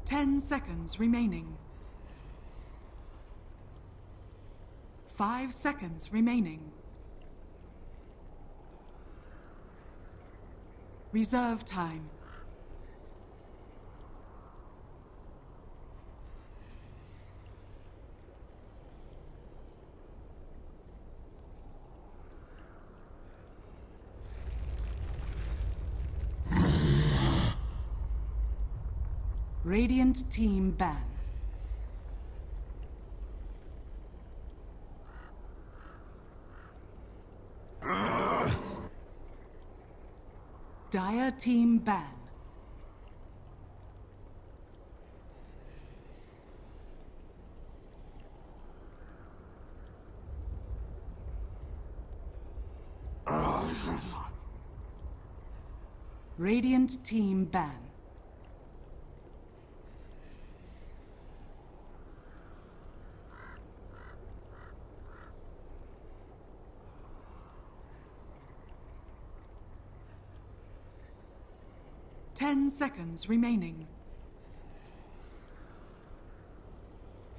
10 seconds remaining. 5 seconds remaining. Reserve time. Radiant team ban. Dire team ban. Radiant team ban. Ten seconds remaining.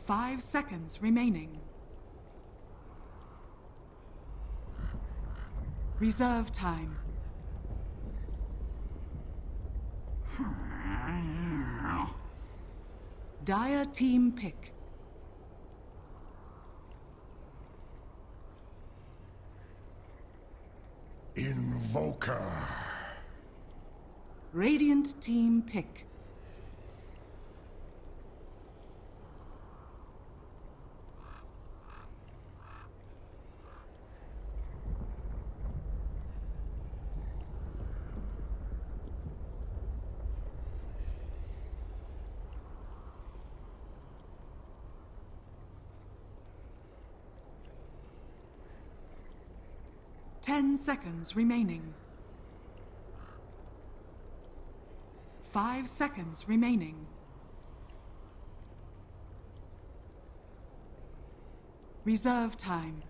5 seconds remaining. Reserve time. Dire team pick. Invoker. Radiant team pick. Ten seconds remaining. 5 seconds remaining. Reserve time.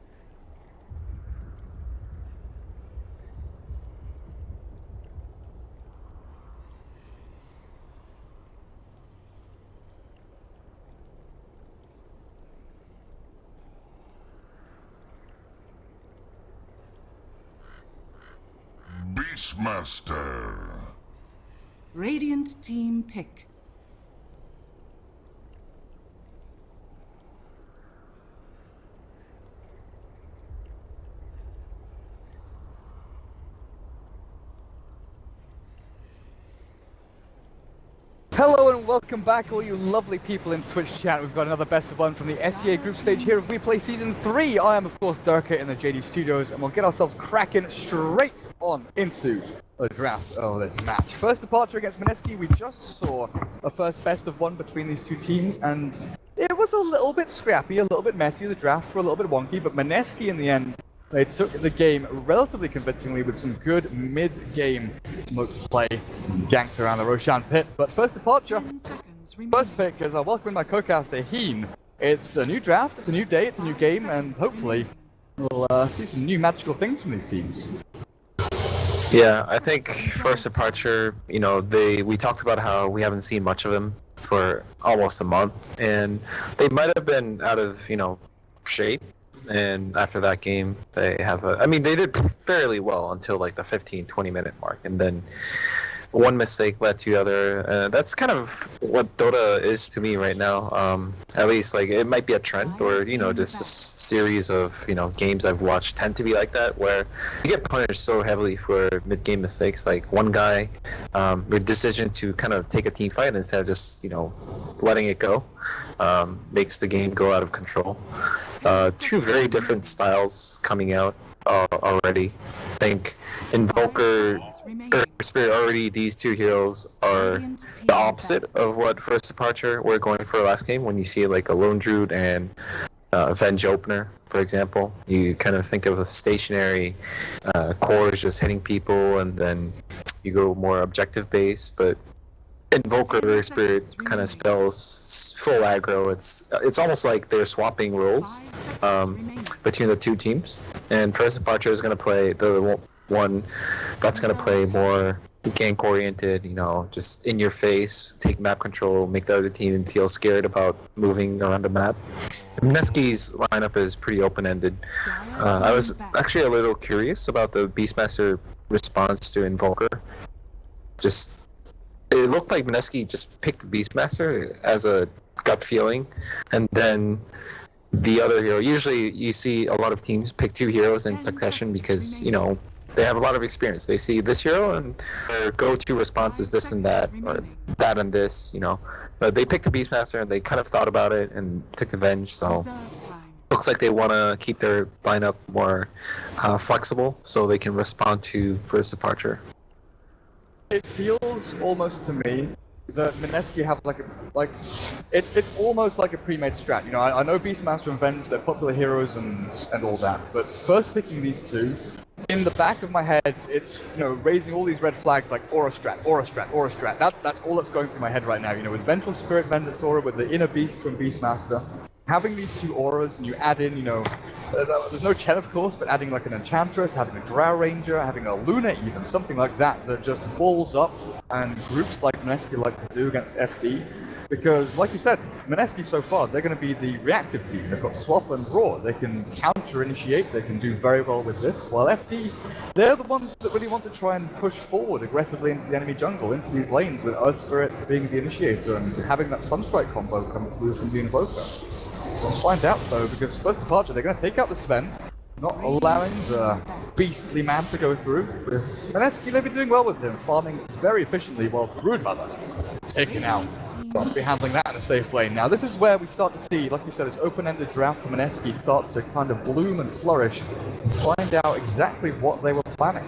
Beastmaster. Radiant team pick. Hello and welcome back, all you lovely people in Twitch chat. We've got another best of one from the SEA group stage here of WePlay Season 3. I am, of course, Durka in the JD Studios, and we'll get ourselves cracking straight on into the draft of this match. First departure against Mineski. We just saw a first best of one between these two teams, and it was a little bit scrappy, a little bit messy. The drafts were a little bit wonky, but Mineski in the end, they took the game relatively convincingly with some good mid-game smoke play, ganked around the Roshan pit. But first departure, first pick, as I welcome my co-caster Heen. It's a new draft, it's a new day, it's a new game, and hopefully we'll see some new magical things from these teams. Yeah, I think first departure, you know, we talked about how we haven't seen much of them for almost a month, and they might have been out of, you know, shape. And after that game, they did fairly well until like the 15-20 minute mark, and then one mistake led to the other. That's kind of what Dota is to me right now. At least, like, it might be a trend, or, you know, just a series of, you know, games I've watched tend to be like that, where you get punished so heavily for mid-game mistakes. Like one guy, the decision to kind of take a team fight instead of just, you know, letting it go, makes the game go out of control. Two very different styles coming out already. I think Invoker, Spirit, already these two heroes are the opposite of what first departure we're going for last game. When you see like a Lone Druid and Venge Opener, for example, you kind of think of a stationary cores just hitting people, and then you go more objective based. But Invoker Spirit kind of spells full aggro. It's almost like they're swapping roles between the two teams. And first departure is going to play the one that's going to play more gank oriented, you know, just in your face, take map control, make the other team feel scared about moving around the map. Mineski's lineup is pretty open-ended. I was actually a little curious about the Beastmaster response to Invoker. Just, it looked like Mineski just picked the Beastmaster as a gut feeling, and then the other hero. Usually you see a lot of teams pick two heroes in succession because, you know, they have a lot of experience. They see this hero and their go-to response is this and that, or that and this, you know. But they picked the Beastmaster and they kind of thought about it and took the Venge, so looks like they want to keep their lineup more flexible so they can respond to first departure. It feels almost to me that Mineski have it's almost like a pre-made strat. You know, I know Beastmaster and Venge, they're popular heroes and all that, but first picking these two, in the back of my head, it's, you know, raising all these red flags like aura strat, aura strat, aura strat. That's all that's going through my head right now. You know, with Vengeful Spirit, Vendasaura, with the Inner Beast from Beastmaster, having these two auras, and you add in, you know, there's no Chen of course, but adding like an Enchantress, having a Drow Ranger, having a Luna even, something like that, that just balls up, and groups like Mineski like to do against FD. Because, like you said, Mineski so far, they're going to be the reactive team. They've got Swap and Raw. They can counter-initiate. They can do very well with this. While FD, they're the ones that really want to try and push forward aggressively into the enemy jungle, into these lanes, with Earth Spirit being the initiator and having that Sunstrike combo come through from the Invoker. We'll find out, though, because first departure, they're going to take out the Sven, not allowing the beastly man to go through. Because Mineski, they've been doing well with him, farming very efficiently, while Broodmother taken out. Got to be handling that in a safe lane. Now, this is where we start to see, like you said, this open-ended draft for Mineski start to kind of bloom and flourish, and find out exactly what they were planning.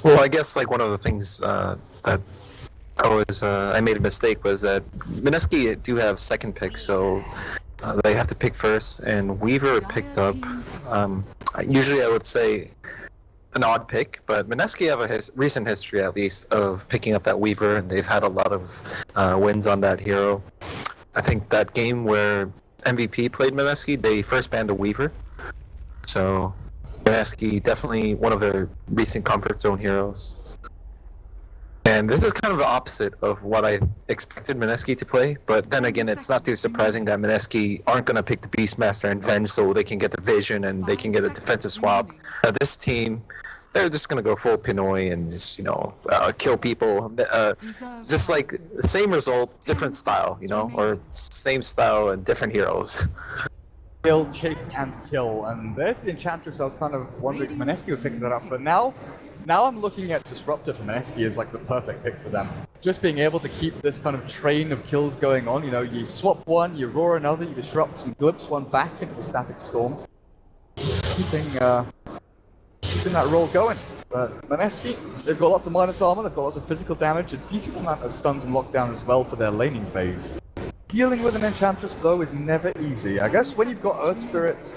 Well, I guess like one of the things that I made a mistake was that Mineski do have second pick, so they have to pick first, and Weaver picked up, usually I would say an odd pick, but Mineski have a recent history at least of picking up that Weaver, and they've had a lot of wins on that hero. I think that game where MVP played Mineski, they first banned the Weaver, so Mineski definitely one of their recent comfort zone heroes. And this is kind of the opposite of what I expected Mineski to play, but then again, it's not too surprising that Mineski aren't going to pick the Beastmaster and Venge so they can get the vision and they can get a defensive swap. This team, they're just going to go full Pinoy and just, you know, kill people. Just like the same result, different style, you know, or same style and different heroes. Kill, chase, and kill, and there's the Enchantress. I was kind of wondering if Mineski would pick that up, but now I'm looking at Disruptor for Mineski as like the perfect pick for them. Just being able to keep this kind of train of kills going on, you know, you swap one, you roar another, you disrupt and glimpse one back into the Static Storm. Keeping that roll going. But Mineski, they've got lots of minus armor, they've got lots of physical damage, a decent amount of stuns and lockdown as well for their laning phase. Dealing with an Enchantress, though, is never easy. I guess when you've got Earth Spirit,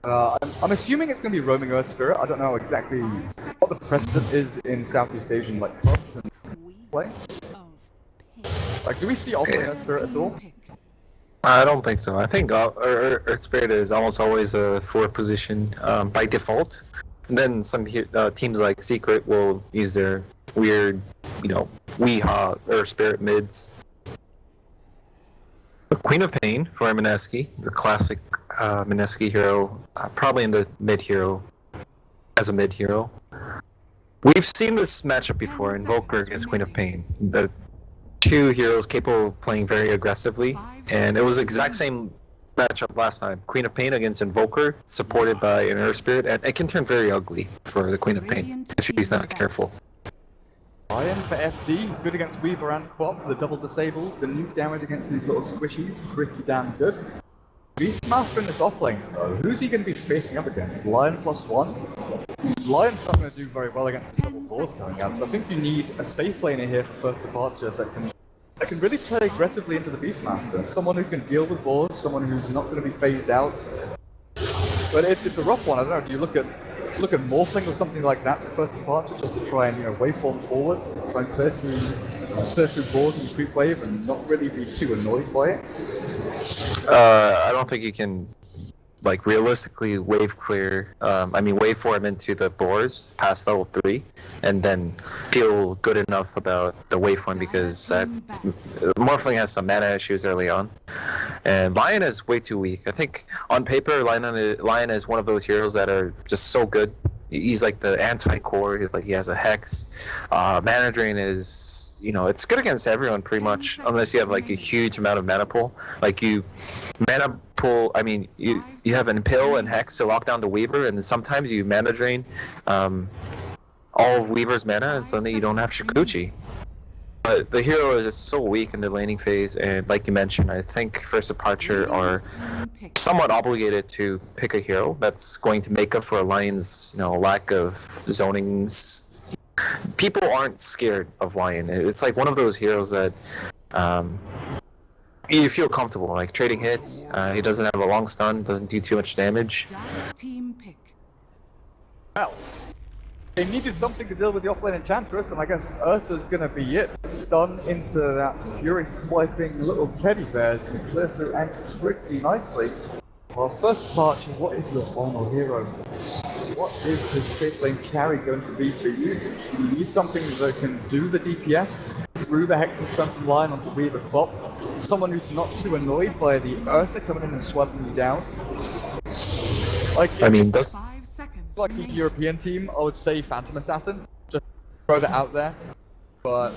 I'm assuming it's going to be roaming Earth Spirit. I don't know exactly what the precedent is in Southeast Asian like clubs and play. Like, do we see offering Earth Spirit at all? I don't think so. I think Earth Spirit is almost always a forward position by default. And then some teams like Secret will use their weird, you know, Weehaw Earth Spirit mids. The Queen of Pain for Mineski, the classic Mineski hero, probably in the mid hero, as a mid hero. We've seen this matchup before, Invoker against Queen of Pain. The two heroes capable of playing very aggressively, and it was the exact same matchup last time. Queen of Pain against Invoker, supported by an Earth Spirit, and it can turn very ugly for the Queen of Pain if she's not careful. Lion for FD, good against Weaver and Quap, the double disables, the nuke damage against these little squishies, pretty damn good. Beastmaster in this offlane though, who's he going to be facing up against? Lion +1? Lion's not going to do very well against the double boars coming out, so I think you need a safe laner here for first departure that can really play aggressively into the Beastmaster. Someone who can deal with boars, someone who's not going to be phased out. But it's a rough one, I don't know, do you look at morphing or something like that for first departure, just to try and, you know, waveform forward, try and clear through boards and creep wave and not really be too annoyed by it? I don't think you can like realistically wave clear, wave form into the boars past level 3, and then feel good enough about the waveform because that Morphling has some mana issues early on. And Lion is way too weak. I think on paper, Lion is one of those heroes that are just so good. He's like the anti-core, like he has a Hex. Mana Drain is, it's good against everyone pretty much, unless you have like a huge amount of mana pool. Like you have an Impale and Hex to lock down the Weaver, and then sometimes you Mana Drain all of Weaver's mana, and suddenly you don't have Shukuchi. But the hero is just so weak in the laning phase, and like you mentioned, I think First Departure are somewhat obligated to pick a hero that's going to make up for Lion's, lack of zonings. People aren't scared of Lion. It's like one of those heroes that you feel comfortable, like trading hits. He doesn't have a long stun, doesn't do too much damage. Team pick. Well, they needed something to deal with the offlane Enchantress, and I guess Ursa's gonna be it. Stun into that Fury swiping little teddy bear is gonna clear through Ants pretty nicely. Well, First Departure, what is your final hero? What is the straight lane carry going to be for you? You need something that can do the DPS through the Hex and Stun from Lion onto Weaver Clop. Someone who's not too annoyed by the Ursa coming in and swiping you down. Like, Does 5 seconds. like the European team, I would say Phantom Assassin. Just throw that out there. But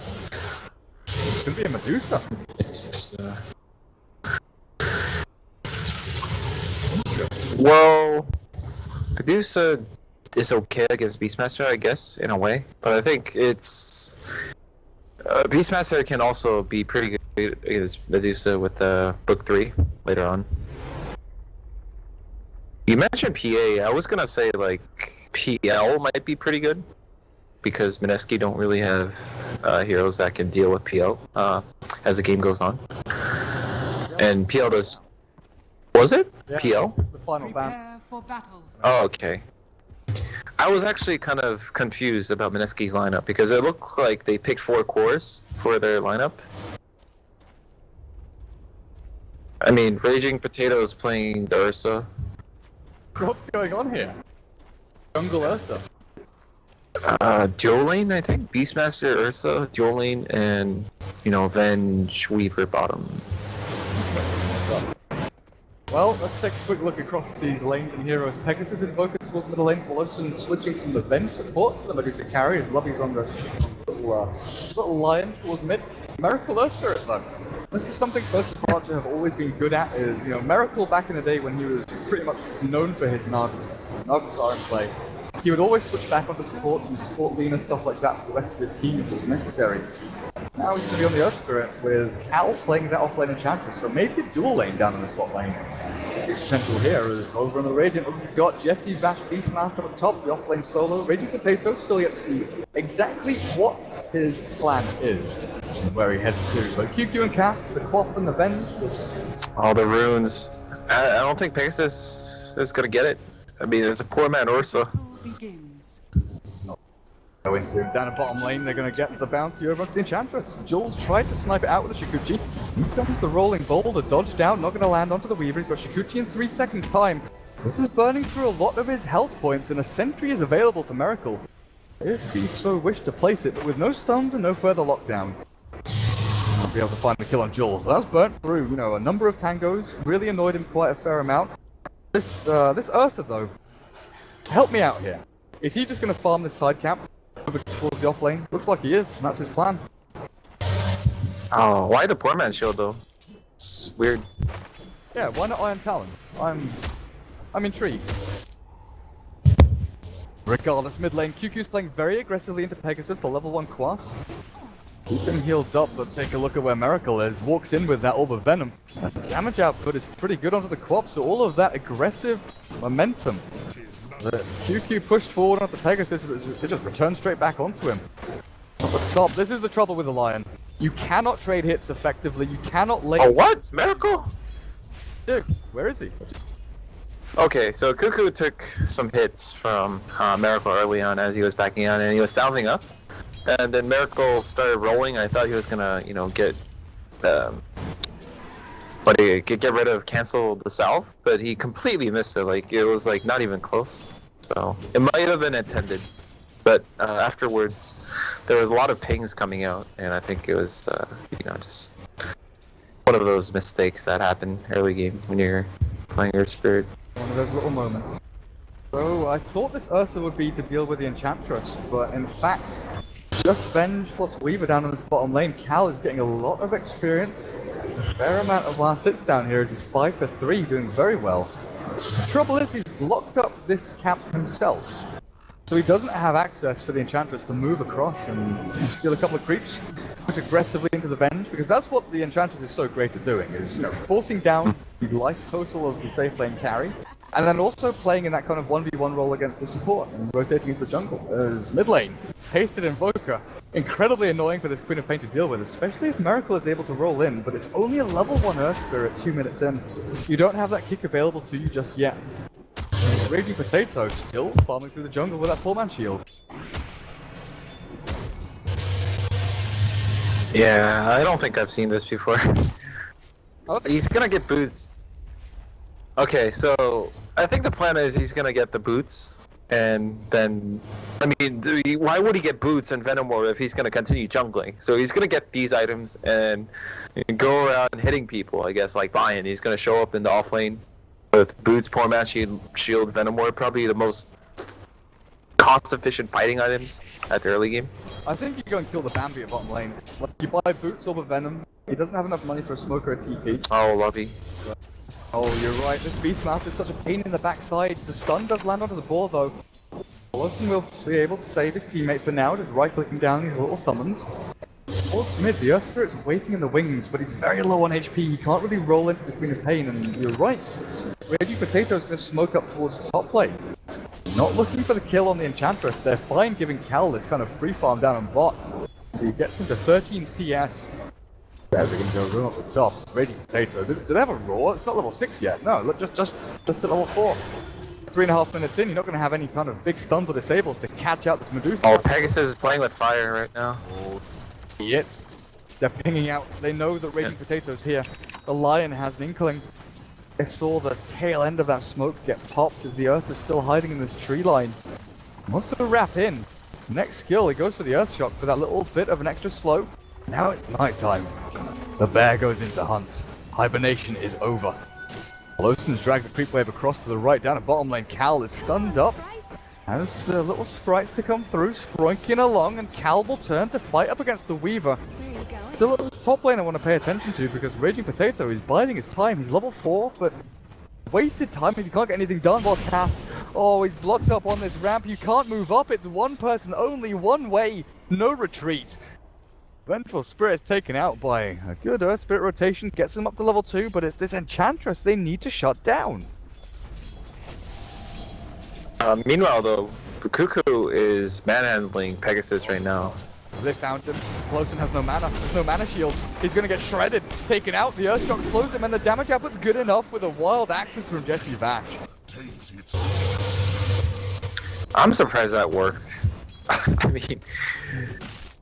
it's gonna be a Medusa. Well, Medusa is okay against Beastmaster, I guess, in a way. But I think it's Beastmaster can also be pretty good against Medusa with Book 3 later on. You mentioned PA. I was gonna say like PL might be pretty good because Mineski don't really have heroes that can deal with PL as the game goes on. And PL does. Was it? Yeah. PL? The final ban. Prepare for battle. Oh, okay. I was actually kind of confused about Mineski's lineup because it looked like they picked 4 cores for their lineup. I mean, Raging Potato is playing the Ursa. What's going on here? Jungle Ursa. Dual lane, I think. Beastmaster, Ursa, dual lane, and, Venge, Weaver, bottom. Well, let's take a quick look across these lanes and heroes. Pegasus invoking towards the middle lane, Voloshin switching from the Venge support to the Medusa carry, as Lovey's on the little Lion towards mid. Miracle Earth Spirit though. This is something First Departure have always been good at, is, Miracle back in the day when he was pretty much known for his Nagasar play. He would always switch back onto support and support Lena, stuff like that for the rest of his team if it was necessary. Now he's going to be on the Earth Spirit with Cal playing that offlane Enchantress, so maybe a dual lane down in the spot lane. The potential here is over on the Radiant. We've got Jesse, Bash, Beastmaster up top, the offlane solo. Raging Potato still yet to see exactly what his plan is, where he heads to. But QQ and Cass, the Quap and the Venge. All the runes. I don't think Pegasus is going to get it. I mean, there's a poor man Ursa. Begins. Go into down the bottom lane, they're going to get the bounty over onto the Enchantress. Jules tried to snipe it out with the Shukuchi. Here comes the rolling boulder, dodge down, not going to land onto the Weaver. He's got Shukuchi in 3 seconds time. This is burning through a lot of his health points, and a sentry is available for Miracle, if he so wished to place it, but with no stuns and no further lockdown. I'll be able to find the kill on Jules. That's burnt through, a number of tangos, really annoyed him quite a fair amount. This Ursa though, help me out here. Is he just going to farm this side camp towards the off lane? Looks like he is, and that's his plan. Oh, why the poor man shield though? It's weird. Yeah, why not Iron Talon? I'm intrigued. Regardless, mid lane, QQ's playing very aggressively into Pegasus, the level 1 Quas. Keep him healed up, but take a look at where Miracle is. Walks in with that Orb of Venom. That damage output is pretty good onto the Quap, so all of that aggressive momentum. The QQ pushed forward onto Pegasus, but it just returned straight back onto him. But stop, this is the trouble with the Lion. You cannot trade hits effectively, you cannot lay— Oh, what? Miracle? Dude, where is he? Okay, so Cuckoo took some hits from Miracle early on as he was backing out, and he was salving up. And then Miracle started rolling. I thought he was gonna, get but he could get rid of cancel the south, but he completely missed it. Like it was like not even close. So it might have been intended, but afterwards there was a lot of pings coming out, and I think it was just one of those mistakes that happen early game when you're playing Earth Spirit. One of those little moments. So I thought this Ursa would be to deal with the Enchantress, but in fact, just Venge plus Weaver down in this bottom lane. Cal is getting a lot of experience. A fair amount of last hits down here as he's 5 for 3, doing very well. The trouble is he's blocked up this camp himself, so he doesn't have access for the Enchantress to move across and steal a couple of creeps, push aggressively into the Venge, because that's what the Enchantress is so great at doing, is forcing down the life total of the safe lane carry, and then also playing in that kind of 1v1 role against the support and rotating into the jungle. As mid lane, Pasted Invoker, incredibly annoying for this Queen of Pain to deal with, especially if Miracle is able to roll in, but it's only a level 1 Earth Spirit 2 minutes in. You don't have that kick available to you just yet. Raging Potato still farming through the jungle with that 4-man shield. Yeah, I don't think I've seen this before. He's gonna get boots. Okay, so I think the plan is he's gonna get the boots, and then, I mean, why would he get boots and Venom War if he's gonna continue jungling? So he's gonna get these items and go around hitting people, I guess, like Bayern. He's gonna show up in the off lane with boots, poor man shield, Venom War, probably the most cost-efficient fighting items at the early game. I think you go and kill the Bambi at bottom lane. Like, you buy boots over Venom, he doesn't have enough money for a smoke or a TP. Oh, Lovey. Oh, you're right, this Beastmaster is such a pain in the backside. The stun does land onto the ball though. Wilson will be able to save his teammate for now, just right-clicking down these little summons. Towards mid, the Earth Spirit's waiting in the wings, but he's very low on HP. He can't really roll into the Queen of Pain, and you're right. Raging Potato's gonna smoke up towards top lane. Not looking for the kill on the Enchantress. They're fine giving Cal this kind of free farm down on bot. So he gets into 13 CS. They're gonna go room up the top. Raging Potato. Do they have a roar? It's not level 6 yet. No, look, just at level 4. 3.5 minutes in, you're not gonna have any kind of big stuns or disables to catch out this Medusa. Oh, Pegasus is playing with fire right now. Oh, yet. They're pinging out. They know that Raging Potato's here. The Lion has an inkling. They saw the tail end of that smoke get popped as the Earth is still hiding in this tree line. Wants to wrap in. Next skill, he goes for the Earth Shock for that little bit of an extra slow. Now it's nighttime. The bear goes into hunt. Hibernation is over. Loson's dragged the creep wave across to the right down at bottom lane. Cal is stunned up. Has the little sprites to come through, spronking along, and Cal will turn to fight up against the Weaver. Still at this top lane I want to pay attention to because Raging Potato is biding his time. He's level 4, but wasted time if you can't get anything done while cast. Oh, he's blocked up on this ramp. You can't move up. It's one person only, one way, no retreat. Vengeful Spirit is taken out by a good Earth Spirit rotation, gets them up to level 2, but it's this Enchantress they need to shut down. Meanwhile, though, the Cuckoo is manhandling Pegasus right now. They found him. Closen has no mana. There's no mana shield. He's gonna get shredded, taken out. The Earth Shock slows him, and the damage output's good enough with a wild axis from Jesse Vash. I'm surprised that worked. I mean,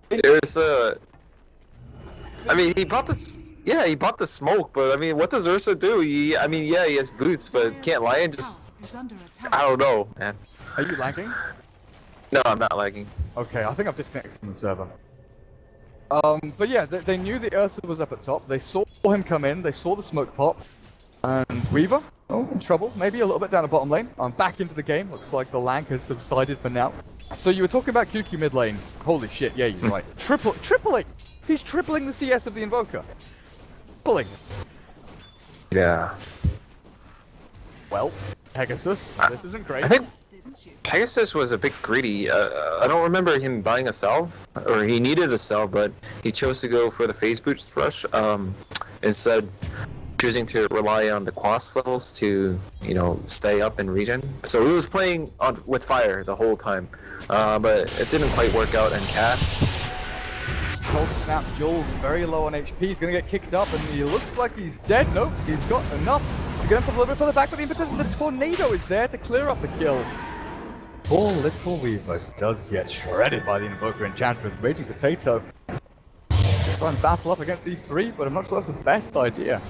there's I mean, he bought this. Yeah, he bought the smoke, but I mean, what does Ursa do? He has boots, but can't lie and just. I don't know, man. Are you lagging? No, I'm not lagging. Okay, I think I've disconnected from the server. But yeah, they knew the Ursa was up at top. They saw him come in. They saw the smoke pop. And Weaver, in trouble. Maybe a little bit down the bottom lane. I'm back into the game. Looks like the lag has subsided for now. So you were talking about QQ mid lane. Holy shit, yeah, you're right. Tripling! He's tripling the CS of the Invoker. Tripling. Yeah. Well, Pegasus, this isn't great. I think Pegasus was a bit greedy. I don't remember him buying a salve, or he needed a salve, but he chose to go for the phase boost rush, instead choosing to rely on the quas levels to, stay up in regen. So he was playing with fire the whole time, but it didn't quite work out in cast. Cold snap, Jules very low on HP. He's gonna get kicked up, and he looks like he's dead. Nope, he's got enough to get him a little bit further back, but the impetus and the tornado is there to clear up the kill. Poor little Weaver does get shredded by the Invoker Enchantress. Raging Potato try and battle up against these three, but I'm not sure that's the best idea.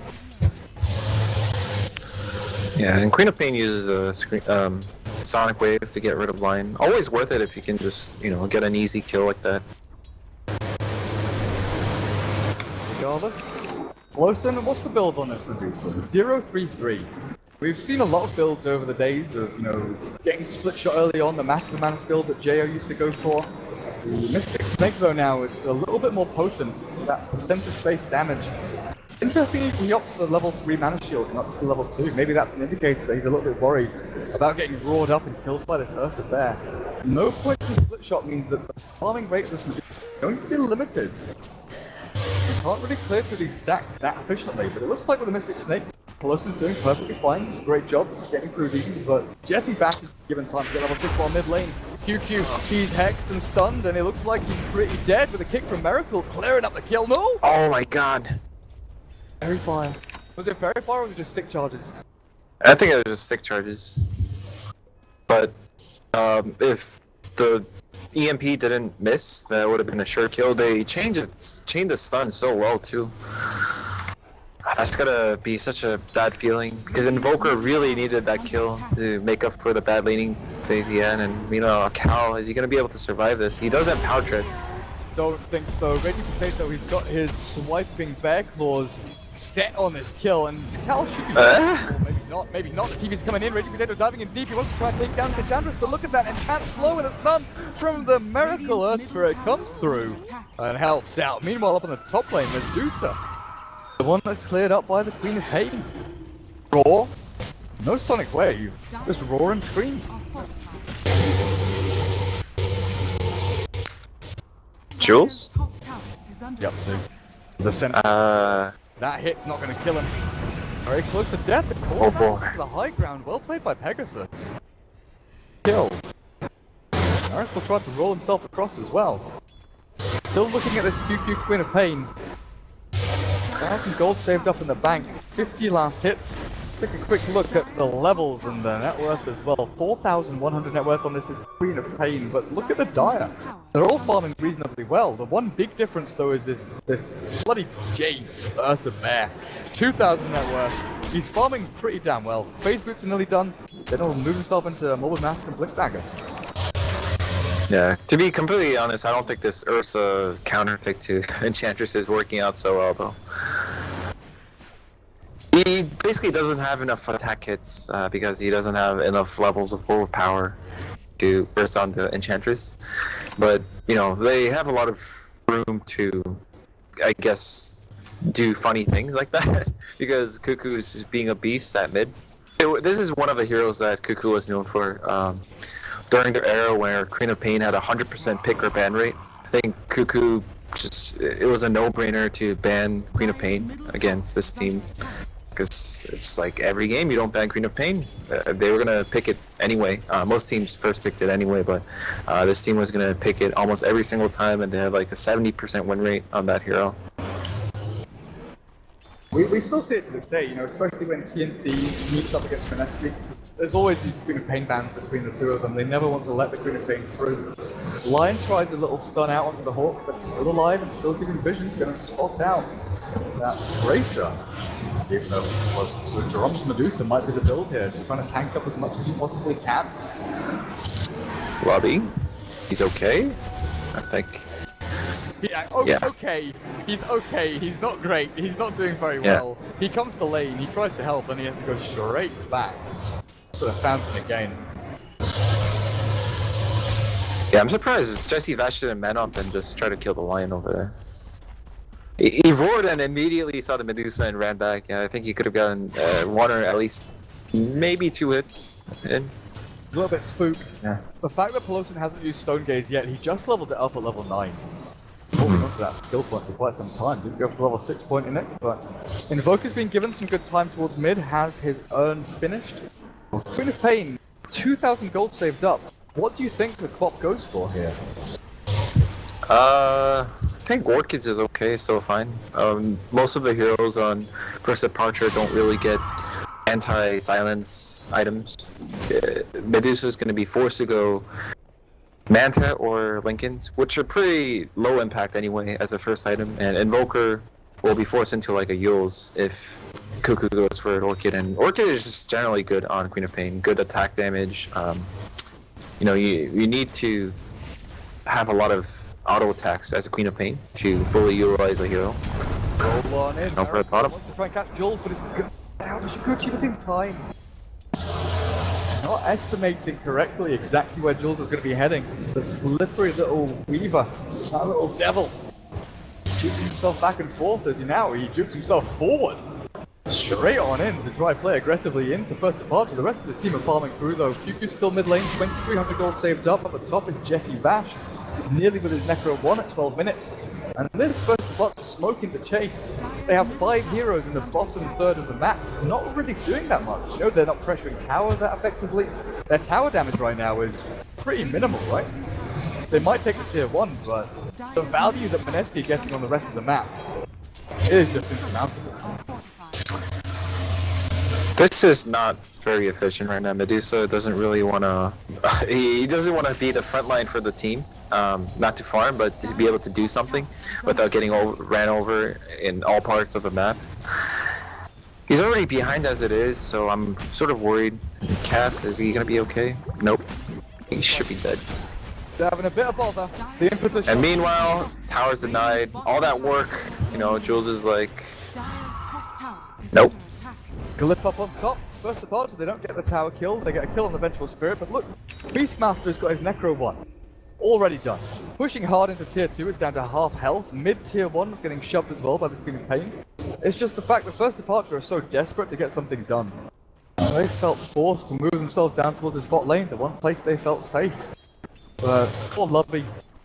Yeah, and Queen of Pain uses the Sonic Wave to get rid of line. Always worth it if you can just, you know, get an easy kill like that. Regardless. Lawson, what's the build on this Medusa? 0-3-3. We've seen a lot of builds over the days of, you know, getting split shot early on, the Master Man's build that JO used to go for. The Mystic Snake though now, it's a little bit more potent, that percentage-based damage. Interestingly, he opts for the level 3 mana shield, not just the level 2. Maybe that's an indicator that he's a little bit worried about getting roared up and killed by this Ursa Bear. No point in split shot means that the farming rate of this Medusa is going to be limited. You can't really clear through these stacks that efficiently, but it looks like with the Mystic Snake, Pelosi's doing perfectly fine. Great job getting through these, but Jesse Bash is given time to get level 6 while mid lane. QQ, he's hexed and stunned, and it looks like he's pretty dead with a kick from Miracle, clearing up the kill. No! Oh my god. Fairy Fire. Was it Fairy Fire or was it just stick charges? I think it was just stick charges. But if the EMP didn't miss, that would have been a sure kill. They chained the stun so well too. That's gonna be such a bad feeling because Invoker really needed that kill to make up for the bad laning phase he had, and you know, Cal, is he gonna be able to survive this? He does have power tricks. Don't think so. Ready Potato, he's got his swiping bear claws set on this kill, and Cal should be maybe not. The TV's coming in, Ready Potato diving in deep, he wants to try and take down Enchantress, but look at that, Enchant slow with a stun from the Miracle Earth Spirit comes through and helps out. Meanwhile, up on the top lane, Medusa, the one that's cleared up by the Queen of Pain. Roar, no Sonic Wave, just roar and scream. Jules? Yep, so there's a center. That hit's not going to kill him. Very close to death. Oh boy. The high ground. Well played by Pegasus. Kill. Miracle tried to roll himself across as well. Still looking at this QQ Queen of Pain. 1,000 gold saved up in the bank. 50 last hits. Take a quick look at the levels and the net worth as well. 4,100 net worth on this Queen of Pain, but look at the Dire. They're all farming reasonably well. The one big difference though is this bloody J Ursa Bear. 2,000 net worth. He's farming pretty damn well. Phase boots are nearly done. Then he'll move himself into Morbid Mask and Blink Dagger. Yeah, to be completely honest, I don't think this Ursa counter pick to Enchantress is working out so well though. He basically doesn't have enough attack hits because he doesn't have enough levels of overpower to burst on the Enchantress. But, you know, they have a lot of room to, I guess, do funny things like that because Cuckoo is just being a beast at mid. This is one of the heroes that Cuckoo was known for during their era where Queen of Pain had 100% pick or ban rate. I think Cuckoo it was a no-brainer to ban Queen of Pain against this team. Because it's like every game you don't ban Queen of Pain. They were gonna pick it anyway. Most teams first picked it anyway, but this team was gonna pick it almost every single time, and they have like a 70% win rate on that hero. We still see it to this day, you know, especially when TNC meets up against Mineski. There's always these Queen of Pain bans between the two of them. They never want to let the Queen of Pain through. Lion tries a little stun out onto the Hawk, but still alive and still giving vision. He's going to spot out that Bracer. Even though so Jerome's Medusa might be the build here, just trying to tank up as much as he possibly can. Lobby, he's okay, I think. Yeah, yeah. Okay, he's okay, he's not great, he's not doing very well. He comes to lane, he tries to help, and he has to go straight back to the fountain again. Yeah, I'm surprised Jesse Vash didn't man up and just try to kill the lion over there. He roared and immediately saw the Medusa and ran back. Yeah, I think he could have gotten one or at least maybe 2 hits in. A little bit spooked. Yeah. The fact that Pelosi hasn't used Stone Gaze yet, he just leveled it up at level 9. Holding on to that skill point for quite some time. Didn't go for the level 6 point in it, but Invoker's been given some good time towards mid, has his urn finished. Queen of Pain, 2,000 gold saved up. What do you think the Quap goes for here? I think Orchids is okay, still fine. Most of the heroes on First Departure don't really get anti-silence items. Medusa is going to be forced to go Manta or Lincolns, which are pretty low impact anyway as a first item, and Invoker will be forced into like a Yules if Cuckoo goes for Orchid, and Orchid is just generally good on Queen of Pain, good attack damage. You know, you need to have a lot of auto attacks as a Queen of Pain to fully utilize a hero. Roll on in. No, for the bottom. Wants to try and catch Jules, but it's good. Down to Shikuchi was in time. Not estimating correctly exactly where Jules was going to be heading. The slippery little Weaver, that little devil, shoots himself back and forth as he jukes himself forward. Straight on in to try play aggressively into first departure. The rest of his team are farming through though. QQ's still mid lane, 2300 gold saved up. At the top is Jesse Bash, nearly with his Necro 1 at 12 minutes. And this first departure smoking to chase. They have 5 heroes in the bottom third of the map, not really doing that much. You know, they're not pressuring tower that effectively. Their tower damage right now is pretty minimal, right? They might take the tier 1, but the value that Mineski are getting on the rest of the map is just insurmountable. This is not very efficient right now. Medusa doesn't really want to. He doesn't want to be the front line for the team. Not to farm, but to be able to do something without getting ran over in all parts of the map. He's already behind as it is, so I'm sort of worried. His cast, is he gonna be okay? Nope. He should be dead. They're having a bit of bother. The impetus. And meanwhile, tower's denied. All that work, you know, Jules is like, nope. Glyph up on top. First departure, they don't get the tower kill. They get a kill on the Vengeful Spirit, but look, Beastmaster's got his Necro 1. Already done. Pushing hard into tier 2, it's down to half health. Mid tier 1 was getting shoved as well by the Queen of Pain. It's just the fact that first departure are so desperate to get something done. They felt forced to move themselves down towards his bot lane, the one place they felt safe. But poor Lovey,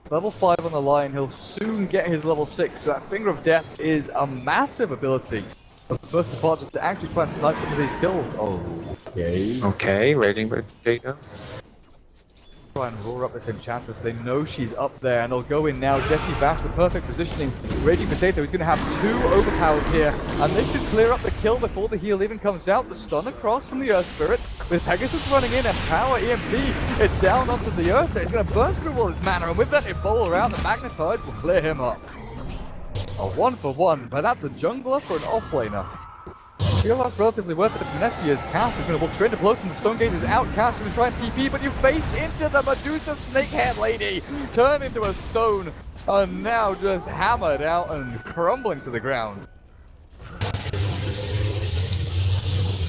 level 5 on the line, he'll soon get his level 6, so that Finger of Death is a massive ability. The first departure to actually try and snipe some of these kills. Okay. Okay, Raging Potato. Try and roar up this Enchantress. They know she's up there, and they'll go in now. Jesse Bash, the perfect positioning. Raging Potato, he's going to have 2 overpowers here, and they should clear up the kill before the heal even comes out. The stun across from the Earth Spirit, with Pegasus running in, and power EMP. It's down onto the Ursa. It's going to burn through all his mana, and with that Ebola out, the Magnetize will clear him up. A 1-for-1, but that's a jungler for an offlaner. I feel that's relatively worth it if Mineski is cast. He's going to walk straight into close, and the Stone Gate is out. Cast going to try and TP, but you face into the Medusa Snakehead Lady. Turn into a stone, and now just hammered out and crumbling to the ground. At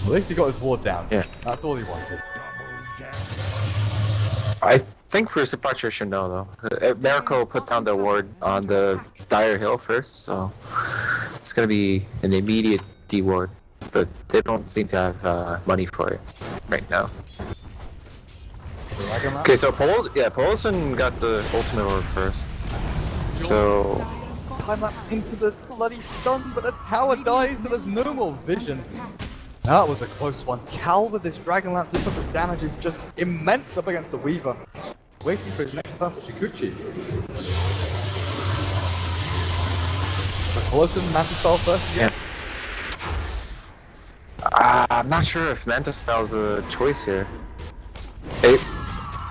least he got his ward down. Yeah. That's all he wanted. I think First Departure should know though. Miracle put down the ward on the Dire Hill first, so it's gonna be an immediate D-ward, but they don't seem to have money for it right now. Okay, so Polson got the ultimate ward first. So Time lapse into the bloody stun, but the tower dies, so there's no more vision. That was a close one. Cal with this Dragon Lance input, his damage is just immense up against the Weaver. Waiting for his next time for Shikuchi. Colossus, Mantis Style first? yeah. I'm not sure if Mantis Style's a choice here.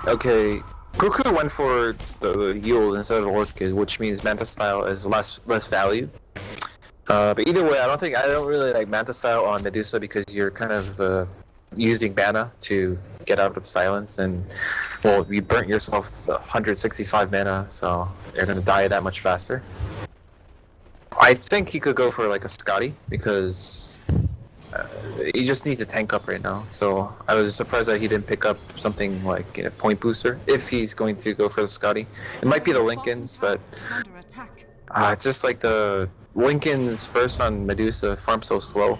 Okay, Cuckoo went for the Yule instead of Orchid, which means Mantis Style is less value. But either way, I don't really like Mantis Style on Medusa because you're kind of using mana to get out of silence, and well, you burnt yourself 165 mana, so you're gonna die that much faster. I think he could go for like a Scotty because he just needs to tank up right now. So I was surprised that he didn't pick up something like a point booster if he's going to go for the Scotty. It might be the Lincolns, but it's just like the Lincoln's first on Medusa farm so slow.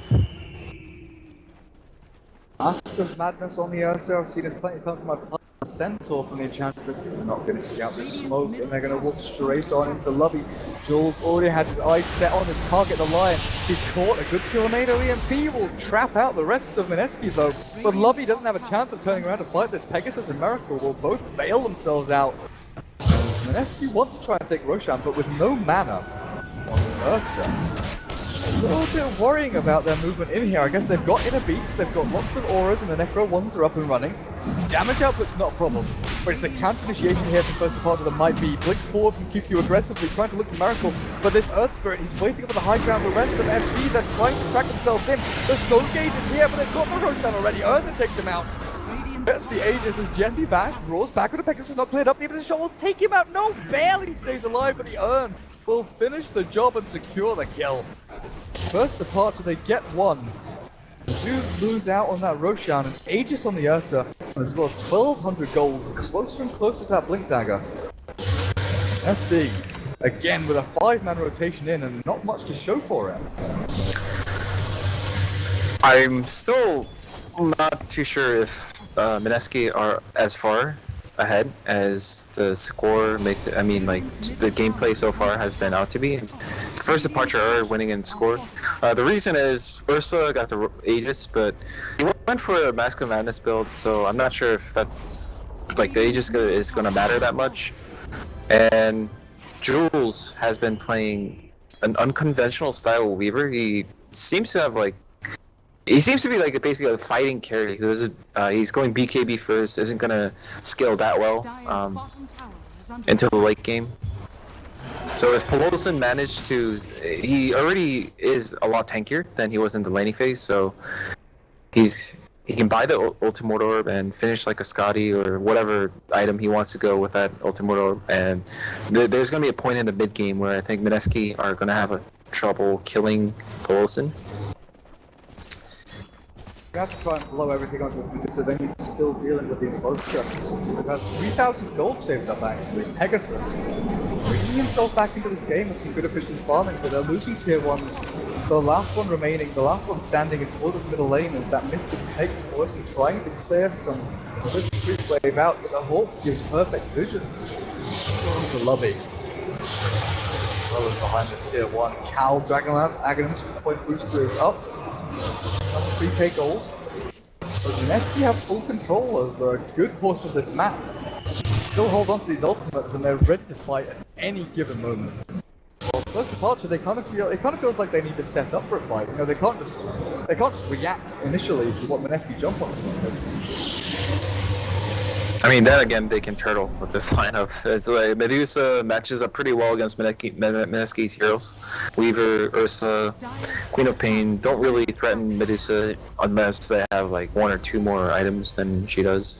Mask of Madness on the Ursa. I've seen it plenty of times from my Centaur from the Enchantress. He's not going to scout the smoke, and they're going to walk straight on into Lovey. Jules already has his eyes set on his target, the Lion. He's caught a good Tornado EMP, will trap out the rest of Mineski though. But Lovey doesn't have a chance of turning around to fight this. Pegasus and Miracle will both bail themselves out. Mineski wants to try and take Roshan, but with no mana on Ursa. A little bit worrying about their movement in here. I guess they've got Inner Beast, they've got lots of auras, and the Necro ones are up and running. Damage output's not a problem. Whereas the counter initiation here from first departure that might be blink forward from QQ aggressively, trying to look to Miracle, but this Earth Spirit, he's waiting up on the high ground. The rest of FT, they're trying to track themselves in. The Stone Gauge is here, but they've got the Roshan already. Ursa takes him out. That's the Aegis as Jesse Bash roars back with the Pegasus not cleared up. The shot will take him out. No, barely stays alive, but the Urn will finish the job and secure the kill. First departure, they get one. Do lose out on that Roshan and Aegis on the Ursa, as well as 1200 gold, closer and closer to that Blink Dagger. FD, again with a 5-man rotation in and not much to show for it. I'm still not too sure if Mineski are as far ahead as the score makes it. I mean, like, the gameplay so far has been out to be. First departure are winning in score. The reason is Ursa got the Aegis, but he went for a Mask of Madness build, so I'm not sure if that's, like, the Aegis is going to matter that much. And Jules has been playing an unconventional style of Weaver. He seems to have, like, he seems to be like basically a fighting carry who isn't. He's going BKB first, isn't gonna scale that well into the late game. So if Pelosin managed to, he already is a lot tankier than he was in the laning phase. So he can buy the Ultimate Orb and finish like a Scotty or whatever item he wants to go with that Ultimate Orb. And there's gonna be a point in the mid game where I think Mineski are gonna have trouble killing Pelosin. We have to try and blow everything onto the computer, so then he's still dealing with the exposure. We've had 3,000 gold saved up actually. Pegasus bringing himself back into this game with some good efficient farming, but they're losing tier 1s. So the last one remaining, the last one standing is towards this middle lane as that Mystic Snake force and trying to clear some of this creep wave out, but the Hawk gives perfect vision. To Lobby. Well behind this tier 1. Cal Dragonlance, Aghanim, point booster is up. 3k gold. But Mineski have full control over a good portion of this map. Still hold on to these ultimates and they're ready to fight at any given moment. Well, first departure, it kind of feels like they need to set up for a fight. You know, they can't just react initially to what Mineski jump on. I mean, then again, they can turtle with this lineup. It's like Medusa matches up pretty well against Mineski's heroes. Weaver, Ursa, Queen of Pain don't really threaten Medusa unless they have like 1 or 2 more items than she does.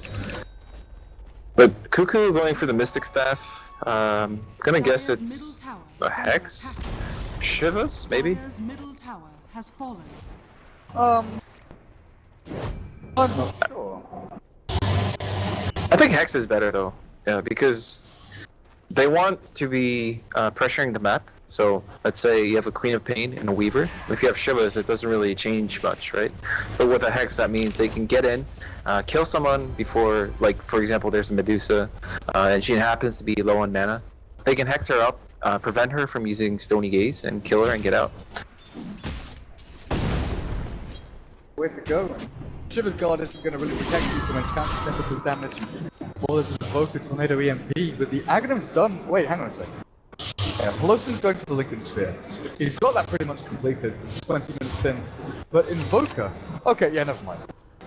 But Cuckoo going for the Mystic Staff, gonna guess it's a Hex? Shivas, maybe? I'm not sure. I think Hex is better though, yeah, because they want to be pressuring the map. So let's say you have a Queen of Pain and a Weaver. If you have Shivas, it doesn't really change much, right? But with a Hex, that means they can get in, kill someone before, like for example, there's a Medusa, and she happens to be low on mana. They can Hex her up, prevent her from using Stony Gaze, and kill her and get out. Way to go. Shiver's Goddess is going to really protect you from enchantment synthesis damage. All this is Evoker Tornado EMP, but the Aghanim's done. Wait, hang on a second. Yeah, Pelosin's going to the Lincoln Sphere. He's got that pretty much completed, 20 minutes in. But Invoker. Okay, yeah, never mind.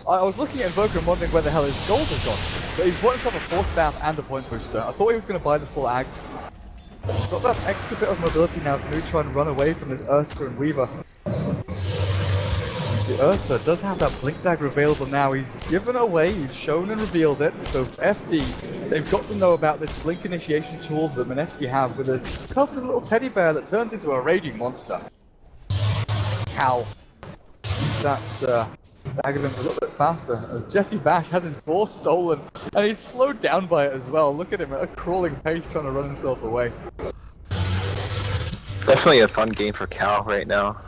I was looking at Invoker and wondering where the hell his gold has gone. But he's bought himself a 4 staff and a point booster. I thought he was going to buy the full Ags. He's got that extra bit of mobility now to maybe try and run away from this Ursa and Weaver. The Ursa does have that Blink Dagger available now. He's given away, he's shown and revealed it. So FD, they've got to know about this Blink initiation tool that Mineski have with this cuddly little teddy bear that turns into a raging monster. Cal. That's Aghanim a little bit faster as Jesse Bash has his ball stolen and he's slowed down by it as well. Look at him at a crawling pace trying to run himself away. Definitely a fun game for Cal right now.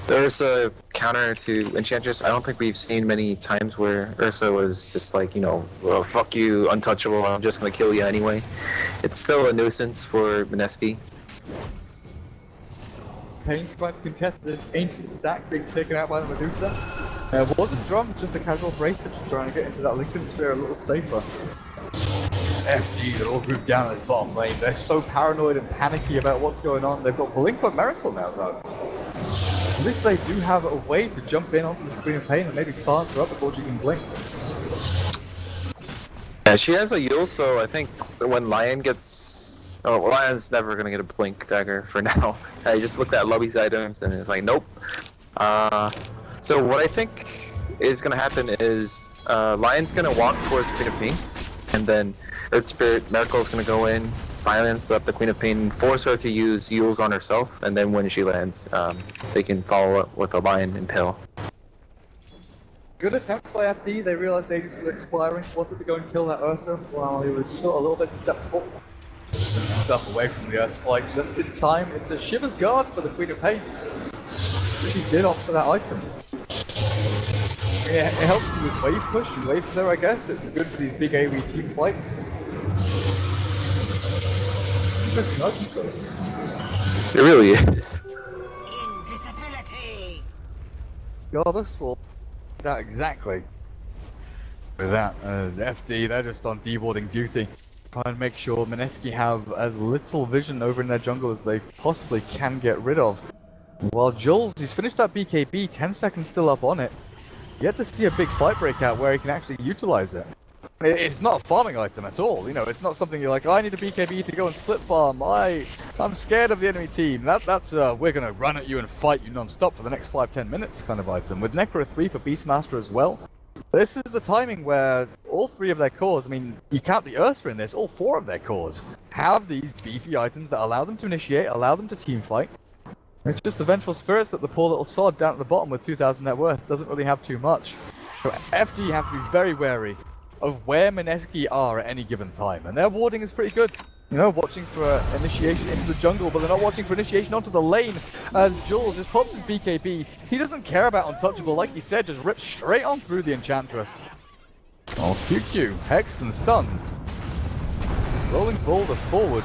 There's a counter to Enchantress. I don't think we've seen many times where Ursa was just like, you know, well, fuck you, untouchable, I'm just gonna kill you anyway. It's still a nuisance for Mineski. Pain trying to contest this ancient stack being taken out by the Medusa. Wasn't Drum just a casual bracer to try and get into that Lincoln Sphere a little safer. FG, they're all grouped down in this bottom lane. They're so paranoid and panicky about what's going on. They've got Blink on Miracle now though. At least they do have a way to jump in onto the Queen of Pain and maybe silence her up before she can blink. Yeah, she has a Yule, so I think when Lion gets... Oh, Lion's never gonna get a Blink Dagger for now. I just looked at Lobby's items and it's like, nope. So what I think is gonna happen is Lion's gonna walk towards Queen of Pain, and then Earth Spirit Miracle's gonna go in, silence up the Queen of Pain, force her to use Yules on herself, and then when she lands, they can follow up with a Lion Impale. Good attempt by FD. They realized Aegis was expiring, wanted to go and kill that Ursa while he was still a little bit susceptible. Stuff away from the Ursa Flight just in time. It's a Shiver's Guard for the Queen of Pain. She did opt for that item. Yeah, it helps you with wave push and wave flare, I guess. It's good for these big AoE team fights. Interesting item choice. It really is. Invisibility. Goddess will that exactly. With that, as FD, they're just on deboarding duty. Try and make sure Mineski have as little vision over in their jungle as they possibly can get rid of. While Jules, he's finished that BKB, 10 seconds still up on it. Yet to see a big fight break out where he can actually utilize it. It's not a farming item at all, you know, it's not something you're like, oh, I need a BKB to go and split farm, I'm scared of the enemy team. That's we're gonna run at you and fight you non-stop for the next 5-10 minutes kind of item. With Necro 3 for Beastmaster as well. This is the timing where all 3 of their cores, I mean, you count the Ursa in this, all 4 of their cores have these beefy items that allow them to initiate, allow them to team fight. It's just the Vengeful Spirits that the poor little sod down at the bottom with 2,000 net worth doesn't really have too much. So FD have to be very wary of where Mineski are at any given time, and their warding is pretty good. You know, watching for initiation into the jungle, but they're not watching for initiation onto the lane. As Jules just pops his BKB, he doesn't care about Untouchable, like he said, just rips straight on through the Enchantress. Oh, QQ, hexed and stunned. Rolling boulder forward.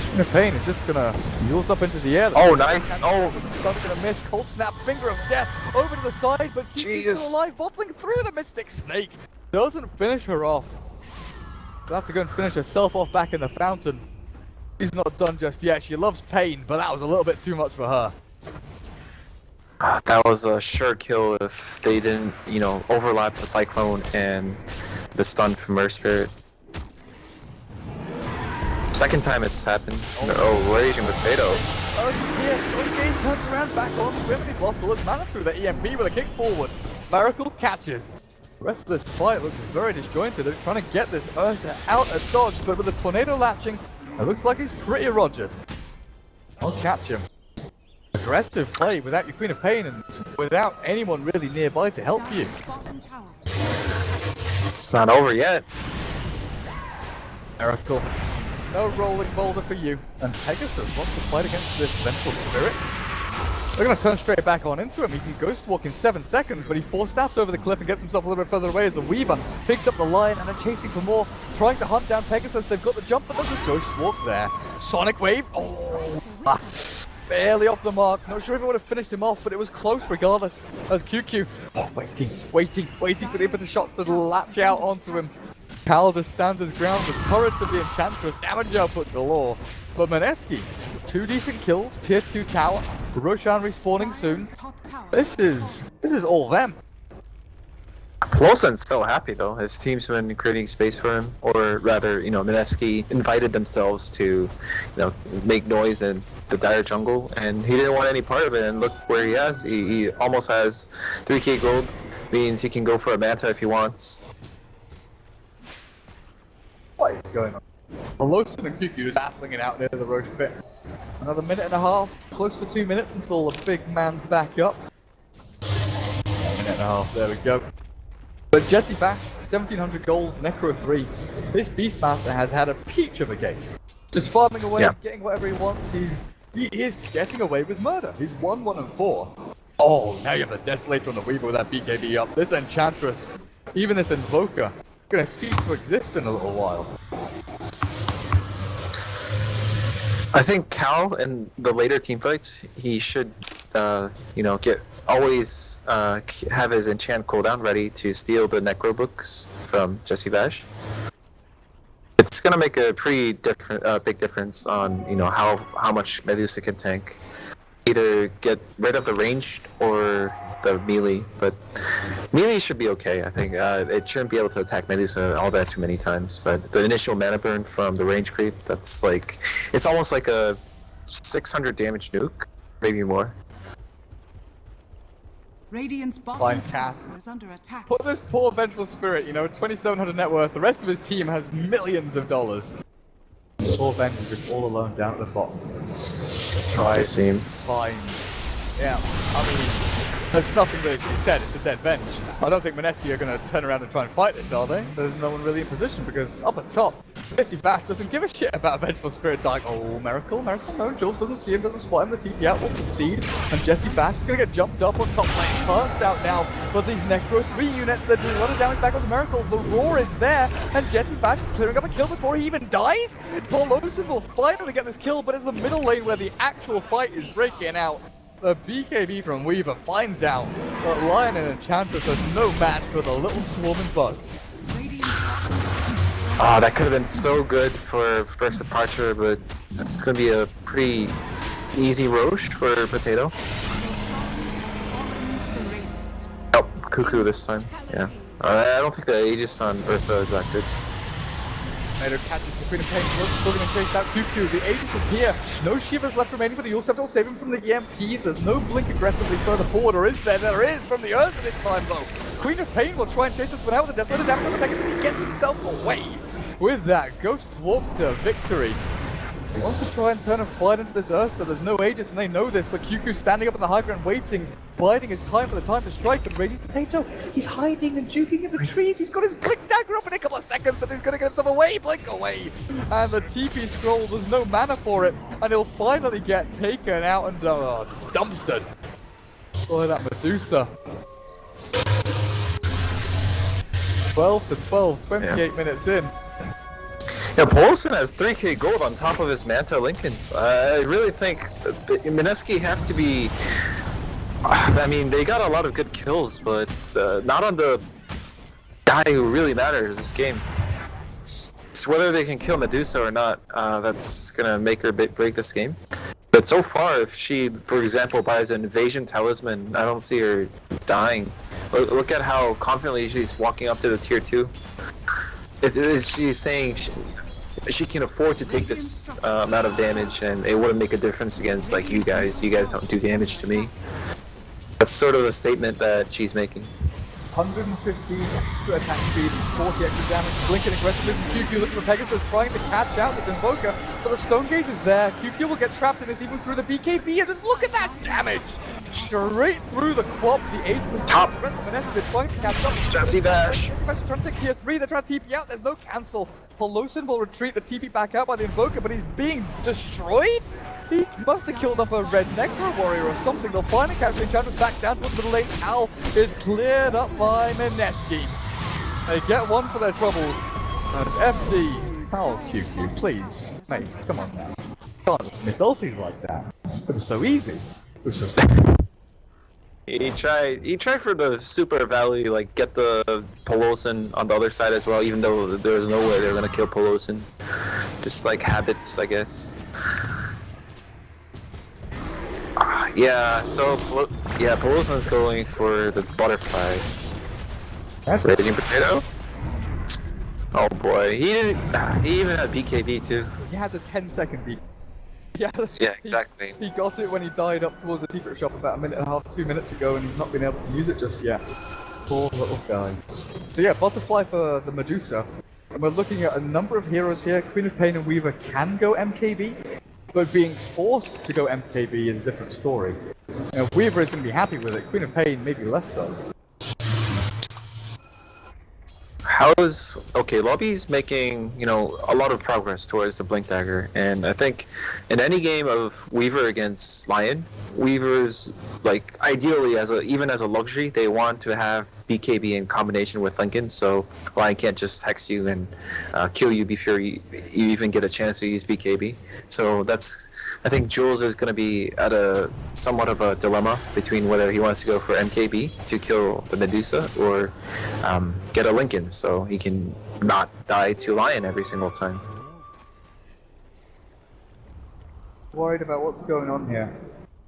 Queen of Pain is just gonna mules up into the air. Oh, nice! Oh! Stun's gonna miss. Cold Snap, Finger of Death, over to the side, but QQ's still alive, bottling through the Mystic Snake. Doesn't finish her off. She'll have to go and finish herself off back in the fountain. She's not done just yet. She loves pain, but that was a little bit too much for her. That was a sure kill if they didn't, you know, overlap the Cyclone and the stun from Earth Spirit. Second time it's happened. Oh, Raging Potato. Oh, she's here. Gaze turns around back on. Remedies lost all his mana through the EMP with a kick forward. Miracle catches. The rest of this fight looks very disjointed. They're trying to get this Ursa out of dodge, but with the tornado latching, it looks like he's pretty rogered. I'll catch him. Aggressive play without your Queen of Pain and without anyone really nearby to help you. It's not over yet. Miracle. No rolling boulder for you. And Pegasus wants to fight against this Vengeful Spirit. They're going to turn straight back on into him. He can Ghost Walk in 7 seconds, but he 4-snaps over the cliff and gets himself a little bit further away as the Weaver picks up the Lion and they're chasing for more, trying to hunt down Pegasus. They've got the jump, but there's a Ghost Walk there. Sonic Wave. Oh, barely off the mark. Not sure if it would have finished him off, but it was close regardless. As QQ, waiting for the impetus shots to latch out onto him. Calder stands his ground, the turret of the Enchantress, damage output galore. But Mineski, 2 decent kills, tier 2 tower, Roshan respawning soon. This is all them. Plosen's still happy though. His team's been creating space for him, or rather, you know, Mineski invited themselves to, you know, make noise in the dire jungle, and he didn't want any part of it. And look where he has. He almost has 3k gold, means he can go for a Manta if he wants. What is going on? Alosun and QQ is battling it out near the Roche pit. Another minute and a half, close to 2 minutes until the big man's back up. Minute and a half, there we go. But Jesse Bash, 1700 gold, Necro 3. This Beastmaster has had a peach of a game. Just farming away, getting whatever he wants. He is getting away with murder. He's 1-1-4. Oh, now you have the Desolator on the Weaver with that BKB up. This Enchantress, even this Invoker, gonna cease to exist in a little while. I think Cal in the later team fights, he should, you know, always have his enchant cooldown ready to steal the Necro books from Jesse Bash. It's gonna make a pretty big difference on, you know, how much Medusa can tank. Either get rid of the ranged or the melee, but Melee should be okay, I think. It shouldn't be able to attack Medusa all that too many times, but the initial mana burn from the range creep, that's like... It's almost like a 600 damage nuke, maybe more. Radiant's Fine bottom cast. tower is under attack. Put this poor Vengeful Spirit, you know, 2,700 net worth, the rest of his team has millions of dollars. Poor Venge is just all alone down at the bottom. I see him. Fine. Yeah, I mean, there's nothing really to be said, it's a dead Venge. I don't think Mineski are going to turn around and try and fight this, are they? There's no one really in position because up at top, Jesse Bash doesn't give a shit about Vengeful Spirit dying. Oh, Miracle, no, Jules doesn't see him, doesn't spot him, the TP out will succeed, and Jesse Bash is going to get jumped up on top lane, cast out now, but these Necro 3 units, they're doing a lot of damage back on the Miracle, the Roar is there, and Jesse Bash is clearing up a kill before he even dies. Polosin will finally get this kill, but it's the middle lane where the actual fight is breaking out. The BKB from Weaver finds out that Lion and Enchantress are no match for the little swarming bug. Oh, that could have been so good for first departure, but that's going to be a pretty easy roast for Potato. Oh, Cuckoo this time, yeah. I don't think the Aegis on Ursa is that good. Mater catches the Queen of Pain, still going to chase out QQ. The Aegis is here. No Shivers left remaining, but he also have to save him from the EMP. There's no Blink aggressively further forward, or is there? There is from the Ursa this time, though. Queen of Pain will try and chase this one out with a Death Letter damage on the Pegasus. He gets himself away with that Ghost Walk to victory. He wants to try and turn a flight into this Ursa. There's no Aegis, and they know this, but QQ standing up in the high ground waiting, biding his time for the time to strike, but Radiant Potato, he's hiding and juking in the trees. He's got his Blink Dagger up in a couple of seconds, and he's going to get himself away, Blink away. And the TP scroll, there's no mana for it, and he'll finally get taken out and just dumpstered. Look at that Medusa. 12 to 12, 28 minutes in. Yeah, Paulson has 3k gold on top of his Manta Lincolns. I really think Mineski have to be... I mean, they got a lot of good kills, but not on the guy who really matters this game. It's whether they can kill Medusa or not, that's gonna make or break this game. But so far, if she, for example, buys an Invasion Talisman, I don't see her dying. Look at how confidently she's walking up to the tier 2. She's saying she can afford to take this amount of damage, and it wouldn't make a difference against like you guys. You guys don't do damage to me. That's sort of a statement that she's making. 150 attack speed and 40 extra damage. Blinking aggressively from QQ, looking for Pegasus, trying to catch out this Invoker, but the Stone Gaze is there. QQ will get trapped in this even through the BKB, and just look at that damage! Straight through the quap, the Aegis is top. The rest of Mineski, they're trying to catch up. Jesse Bash! Jesse Bash is trying to take tier 3, they're trying to TP out, there's no cancel. Polosin will retreat the TP back out by the Invoker, but he's being destroyed? He must have killed off a red Necro warrior or something. They'll finally catch the Enchantress back down towards the middle lane. Al is cleared up by Mineski. They get one for their troubles. And FD. Oh, QQ, please. Mate, come on now. Can't miss ulties like that. It was so easy. It was so simple. He tried for the Super Valley, like get the Polosin on the other side as well, even though there's no way they're gonna kill Polosin. Just like habits, I guess. Yeah, so Polosin's going for the butterfly. That's Raging Potato? Oh boy, he even had BKB too. He has a 10-second beat. Yeah, exactly. He got it when he died up towards the secret shop about a minute and a half, 2 minutes ago, and he's not been able to use it just yet. Poor little guy. So yeah, butterfly for the Medusa. And we're looking at a number of heroes here. Queen of Pain and Weaver can go MKB, but being forced to go MKB is a different story. You know, Weaver is going to be happy with it. Queen of Pain maybe less so. Lobby's making, you know, a lot of progress towards the Blink Dagger, and I think in any game of Weaver against Lion, Weaver's like ideally even as a luxury, they want to have BKB in combination with Lincoln, so Lion can't just hex you and kill you before you even get a chance to use BKB. So I think Jules is going to be at somewhat of a dilemma between whether he wants to go for MKB to kill the Medusa or get a Lincoln so he can not die to Lion every single time. Worried about what's going on here.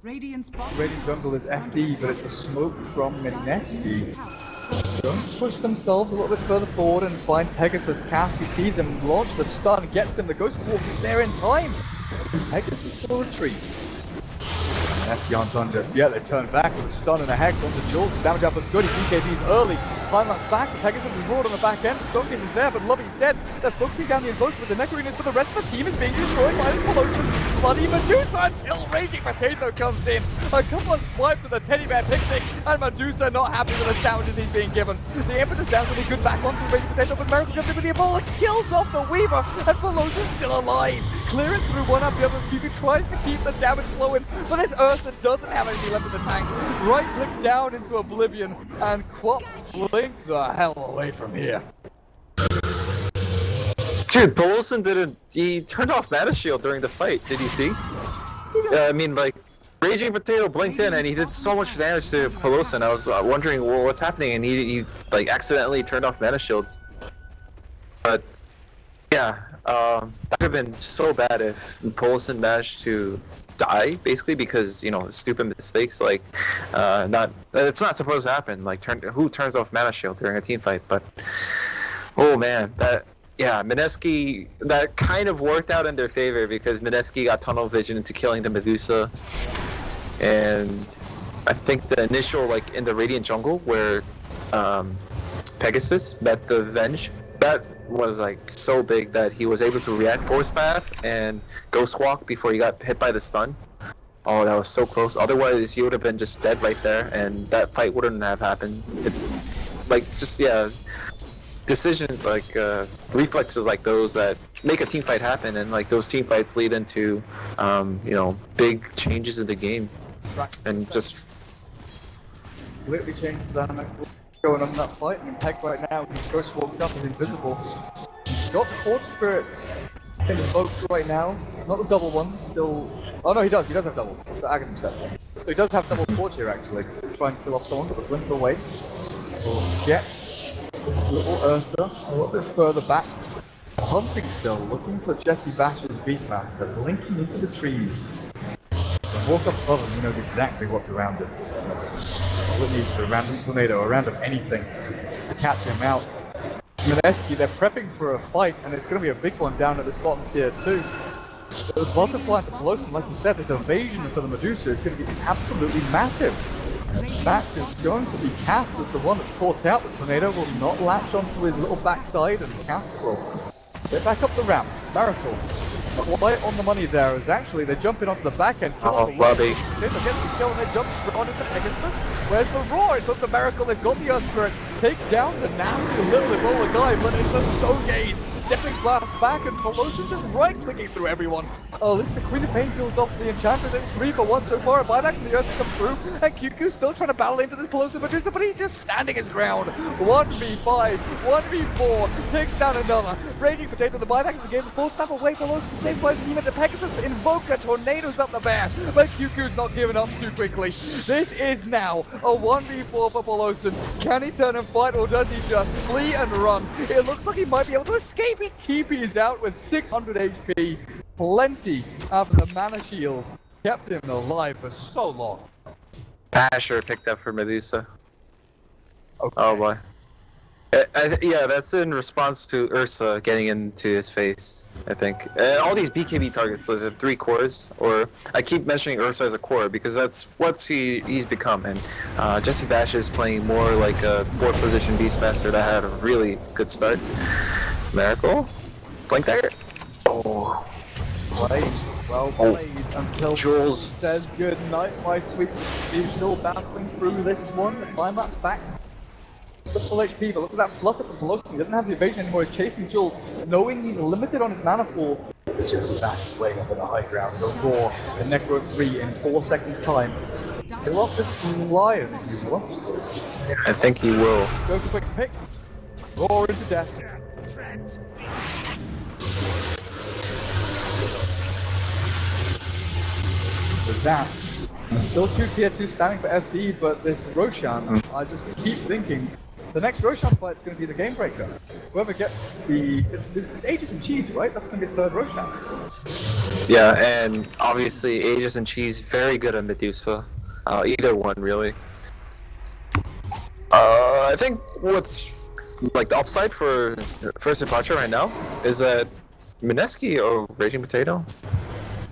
Radiant's Radiant jungle is FD, but it's a smoke from Mineski. Don't push themselves a little bit further forward and find Pegasus cast. He sees him launch the stun, gets him. The Ghost Walk is there in time. Pegasus still retreats. Mineski aren't done just yet. They turn back with a stun and a hex onto Jules. The damage output's good. He BKB's early. Climax back. Pegasus is roared on the back end. Stonegate is there, but Lobby's dead. They're focusing down the invoke with the Necro units, but the rest of the team is being destroyed by the Colossus. Bloody Medusa until Raging Potato comes in. A couple of swipes with the Teddy Bear Pixie, and Medusa not happy with the damages he's being given. The Impetus down with a good back onto Raging Potato, but Miracle comes in with the Ebola, kills off the Weaver, and Colossus still alive. Clearance through one up, the other Fuku tries to keep the damage flowing, but this Ursa doesn't have anything left in the tank. Right click down into oblivion, and Quap blink the hell away from here. Dude, bo1 didn't. He turned off Mana Shield during the fight. Did you see? I mean, like, Raging Potato blinked in and he did so much damage to bo1. I was wondering, well, what's happening, and he like accidentally turned off Mana Shield. But yeah, that would have been so bad if bo1 managed to die, basically, because, you know, stupid mistakes, like it's not supposed to happen. Like, who turns off Mana Shield during a team fight? But oh man, yeah, Mineski, that kind of worked out in their favor because Mineski got tunnel vision into killing the Medusa. And I think the initial, like, in the Radiant Jungle where Pegasus met the Venge, that was, like, so big that he was able to react Force Staff and Ghost Walk before he got hit by the stun. Oh, that was so close. Otherwise, he would have been just dead right there, and that fight wouldn't have happened. It's, like, just, yeah, decisions like reflexes like those that make a team fight happen, and like those team fights lead into you know, big changes in the game. Right. And just Completely changed the dynamic going on in that fight. I mean, Peg right now, he's Ghost Walked up, is invisible. He's got Forge Spirits invoked right now. Not the double one, still. Oh no, he does have double. He's got Aghanim set. So he does have double Forge here actually. Try and kill off someone, but the blink away. So get this little Ursa a little bit further back. Hunting still, looking for Jesse Bash's Beastmaster, blinking into the trees. Walk up above him, he knows exactly what's around him. All it needs is a random tornado, a random anything to catch him out. Mineski, they're prepping for a fight, and it's going to be a big one down at this bottom tier too. The butterfly to bo1, like you said, this evasion for the Medusa is going to be absolutely massive. Back is going to be cast as the one that's caught out. The tornado will not latch onto his little backside, and cast will get back up the ramp. Miracle. Right on the money there is actually they're jumping onto the back end. oh, Lobby. They're getting the kill and they jump straight onto the Pegasus. Where's the roar? It's up the Miracle. They've got the Earth Spirit. Take down the nasty little Ebola guy, but it's the Stonegate. Stepping blast back, and bo1 just right-clicking through everyone. Oh, listen, the Queen of Pain kills off the Enchantress. It's 3 for 1 so far. A buyback from the Earth to come through, and QQ's still trying to battle into this bo1 Medusa, but he's just standing his ground. 1v5, 1v4, takes down another. Raging Potato, the buyback of the game, the full snap away. bo1 stays by the team, and the Pegasus Invoker tornadoes up the bear, but QQ's not giving up too quickly. This is now a 1v4 for bo1. Can he turn and fight, or does he just flee and run? It looks like he might be able to escape. He TP's out with 600 HP, plenty after the Mana Shield kept him alive for so long. Asher picked up for Medusa. Okay. Oh boy. Yeah, that's in response to Ursa getting into his face, I think. All these BKB targets, the 3 cores, or I keep mentioning Ursa as a core because that's what he's become. And Jesse Bash is playing more like a 4th position Beastmaster that had a really good start. Miracle? Blink dagger? Oh. Played. Well played until Jules says good night, my sweet. He's still battling through this one. The time lapse back. Full HP, but look at that flutter from bo1. He doesn't have the evasion anymore. He's chasing Jules, knowing he's limited on his mana pool. It's just Bash way up at the high ground. The roar, the Necro 3 in 4 seconds time. He lost this lion, if you want. I think he will. Go for quick pick. Roar into death. With that, there's still 2 tier 2 standing for FD, but this Roshan, I just keep thinking, the next Roshan fight is going to be the game breaker. Whoever gets the... It's Aegis and Cheese, right? That's going to be the 3rd Roshan. Yeah, and obviously Aegis and Cheese very good at Medusa. Either one, really. I think what's like the upside for first departure right now is that Mineski or Raging Potato,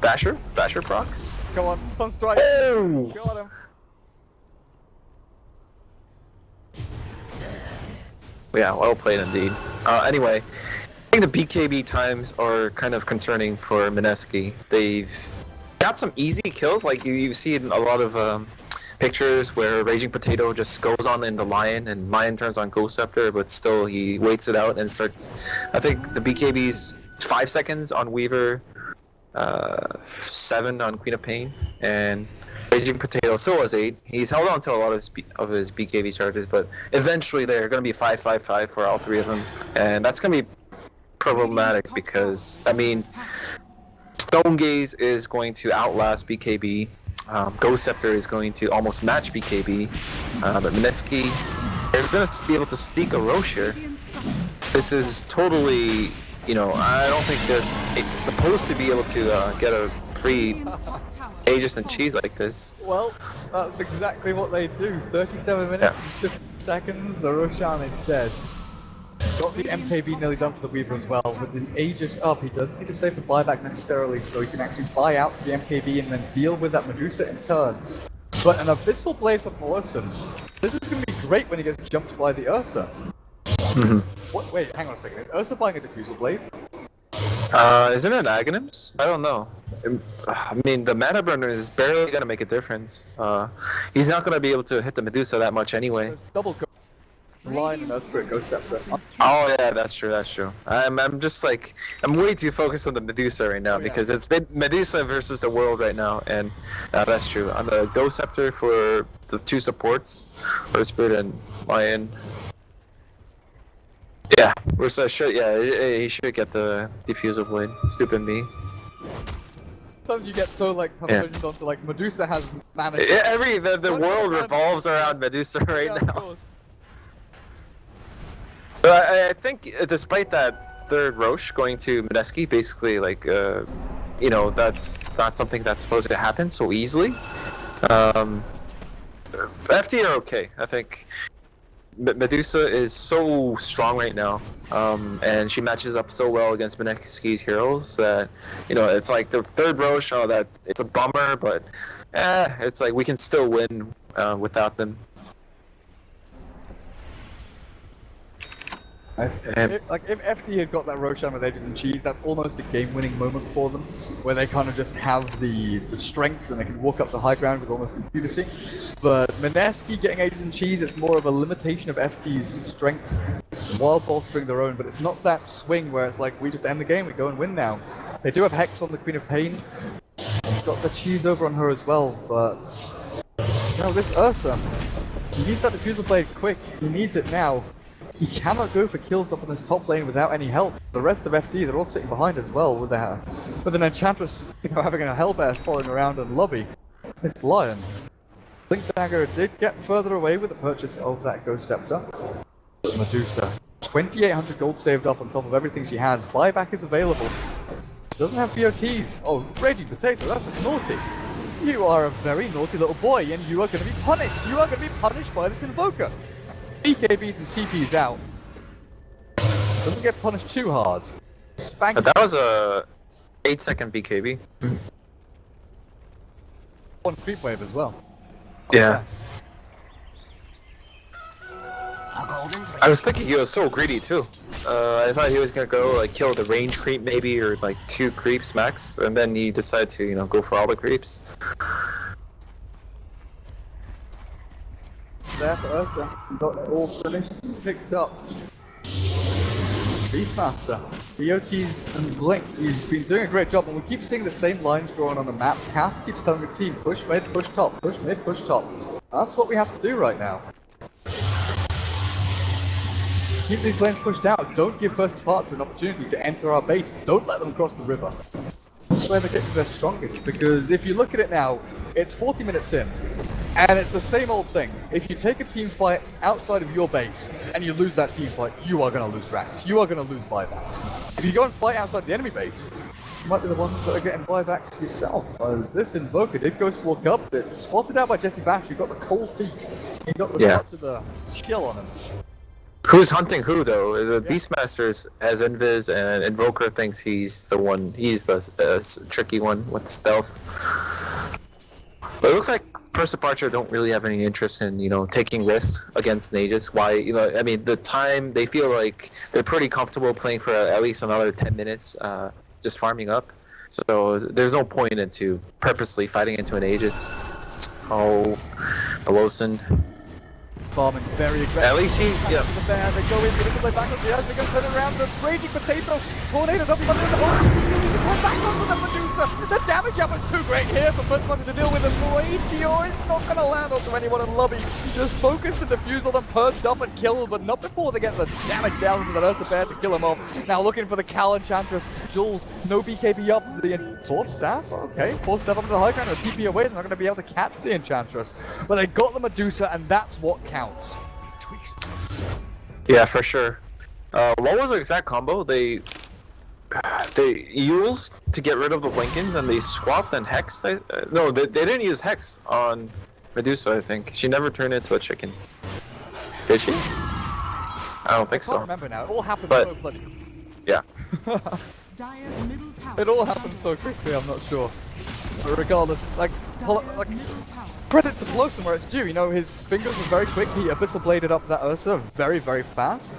Basher procs. Come on, Sunstrike. Oh! Got him. Yeah, well played indeed. Anyway, I think the BKB times are kind of concerning for Mineski. They've got some easy kills, like you see in a lot of pictures where Raging Potato just goes on in the Lion and Lion turns on Ghost Scepter, but still he waits it out and starts. I think the BKB's 5 seconds on Weaver, 7 on Queen of Pain, and Raging Potato still has 8. He's held on to a lot of his BKB charges, but eventually they're going to be 5-5-5 for all 3 of them, and that's going to be problematic because that means Stone Gaze is going to outlast BKB. Ghost Scepter is going to almost match BKB, but Mineski, they're going to be able to sneak a Roche here. This is totally, you know, I don't think it's supposed to be able to get a free Aegis and cheese like this. Well, that's exactly what they do. 37 minutes and 50 seconds, the Roshan is dead. Got the MKB nearly done for the Weaver as well. With the Aegis up, he doesn't need to save the buyback necessarily, so he can actually buy out the MKB and then deal with that Medusa in turn. But an Abyssal Blade for Peloton. This is going to be great when he gets jumped by the Ursa. What? Wait, hang on a second. Is Ursa buying a Diffusal Blade? Isn't it Aghanims? I don't know. I mean, the mana burner is barely going to make a difference. He's not going to be able to hit the Medusa that much anyway. There's double Line and that's where it goes Scepter. Oh yeah, that's true. I'm just like, I'm way too focused on the Medusa right now because it's been Medusa versus the world right now, and that's true. On the Ghost Scepter for the 2 supports, Earth Spirit and Lion. Yeah, Ursa should. Yeah, he should get the Diffusal Blade. Stupid me. Sometimes you get so like turned onto like Medusa has mana. The world revolves around Medusa right now. Of course. But I think, despite that third Roche going to Mineski, basically, like, you know, that's not something that's supposed to happen so easily. FT are okay. I think Medusa is so strong right now, and she matches up so well against Mineski's heroes that, you know, it's like the third Roche, that it's a bummer, but it's like we can still win without them. If FT had got that Roshan with Aegis and cheese, that's almost a game-winning moment for them, where they kind of just have the strength and they can walk up the high ground with almost impunity. But Mineski getting Aegis and cheese, it's more of a limitation of FT's strength while bolstering their own, but it's not that swing where it's like, we just end the game, we go and win now. They do have Hex on the Queen of Pain, got the cheese over on her as well, but... No, this Ursa, he needs that Diffusal Blade quick, he needs it now. He cannot go for kills up in this top lane without any help. The rest of FD, they're all sitting behind as well with an Enchantress, you know, having a Hellbear following around in lobby. It's Lion. Blink Dagger did get further away with the purchase of that Ghost Scepter. But Medusa, 2,800 gold saved up on top of everything she has. Buyback is available. Doesn't have BOTs. Oh, Raging Potato, that's just naughty. You are a very naughty little boy, and you are going to be punished. You are going to be punished by this Invoker. BKBs and TPs out. Doesn't get punished too hard. Spank. That was a 8-second BKB. One creep wave as well. Yeah. I was thinking he was so greedy too. I thought he was gonna go like kill the range creep maybe, or like 2 creeps max, and then he decided to, you know, go for all the creeps. There for Ursa, got it all finished, picked up. Beastmaster, BOTs and Blink, he's been doing a great job, and we keep seeing the same lines drawn on the map. Cass keeps telling his team, push mid, push top, push mid, push top. That's what we have to do right now. Keep these lanes pushed out, don't give First Departure an opportunity to enter our base, don't let them cross the river. That's where they get to their strongest, because if you look at it now, it's 40 minutes in, and it's the same old thing. If you take a team fight outside of your base, and you lose that team fight, you are going to lose racks. You are going to lose buybacks. If you go and fight outside the enemy base, might be the ones that are getting buybacks yourself, as this Invoker did go to walk up. It's spotted out by Jesse Bash, who got the cold feet. He got the touch of the skill on him. Who's hunting who though? The Beastmasters has Invis, and Invoker thinks he's the one. He's the tricky one with stealth. But it looks like First Departure don't really have any interest in, you know, taking risks against Nagus. Why, you know, I mean, the time, they feel like they're pretty comfortable playing for at least another 10 minutes, just farming up. So there's no point into purposely fighting into an Aegis. Oh, Belosin. Farming very aggressive. At least he, yeah. The bear, they go in, they play back on the edge, they're going to turn around, the Raging Potato, Tornado, up under the hole, back onto the Medusa. The damage up is too great here for First Departure to deal with. The Meteor is not going to land onto anyone in lobby. Just focus and defuse on them, purged up and killed, but not before they get the damage down to the Ursa Bear to kill him off. Now looking for the Cal Enchantress. Jules, no BKB up, the Force Staff, okay. Force Staff up to the high ground, the TP away, they're not going to be able to catch the Enchantress. But they got the Medusa, and that's what counts. Yeah, for sure. What was the exact combo? They used to get rid of the Blinkins, and they swapped and Hex. No, they didn't use Hex on Medusa, I think. She never turned into a chicken. Did she? I don't think I so. can't remember now. It all happened But- so bloody. Yeah. Dire's middle tower. It all happened so quickly, I'm not sure. But regardless, like Dire's middle tower. credit to Belosin where it's due, you know, his fingers were very quick, he Abyssal Bladed up that Ursa very, very fast.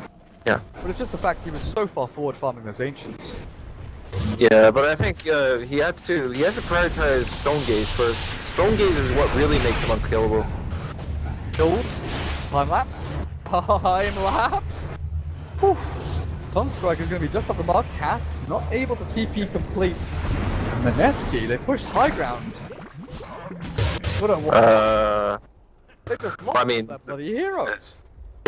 Yeah. But it's just the fact he was so far forward farming those Ancients. Yeah, but I think he has to prioritize Stone Gaze first. Stone Gaze is what really makes him unkillable. Killed. Time lapse. Time lapse. Whew. Sunstrike is going to be just off the mark. Cast, not able to TP complete. Mineski, they pushed high ground. What a they just lost I mean, their bloody heroes.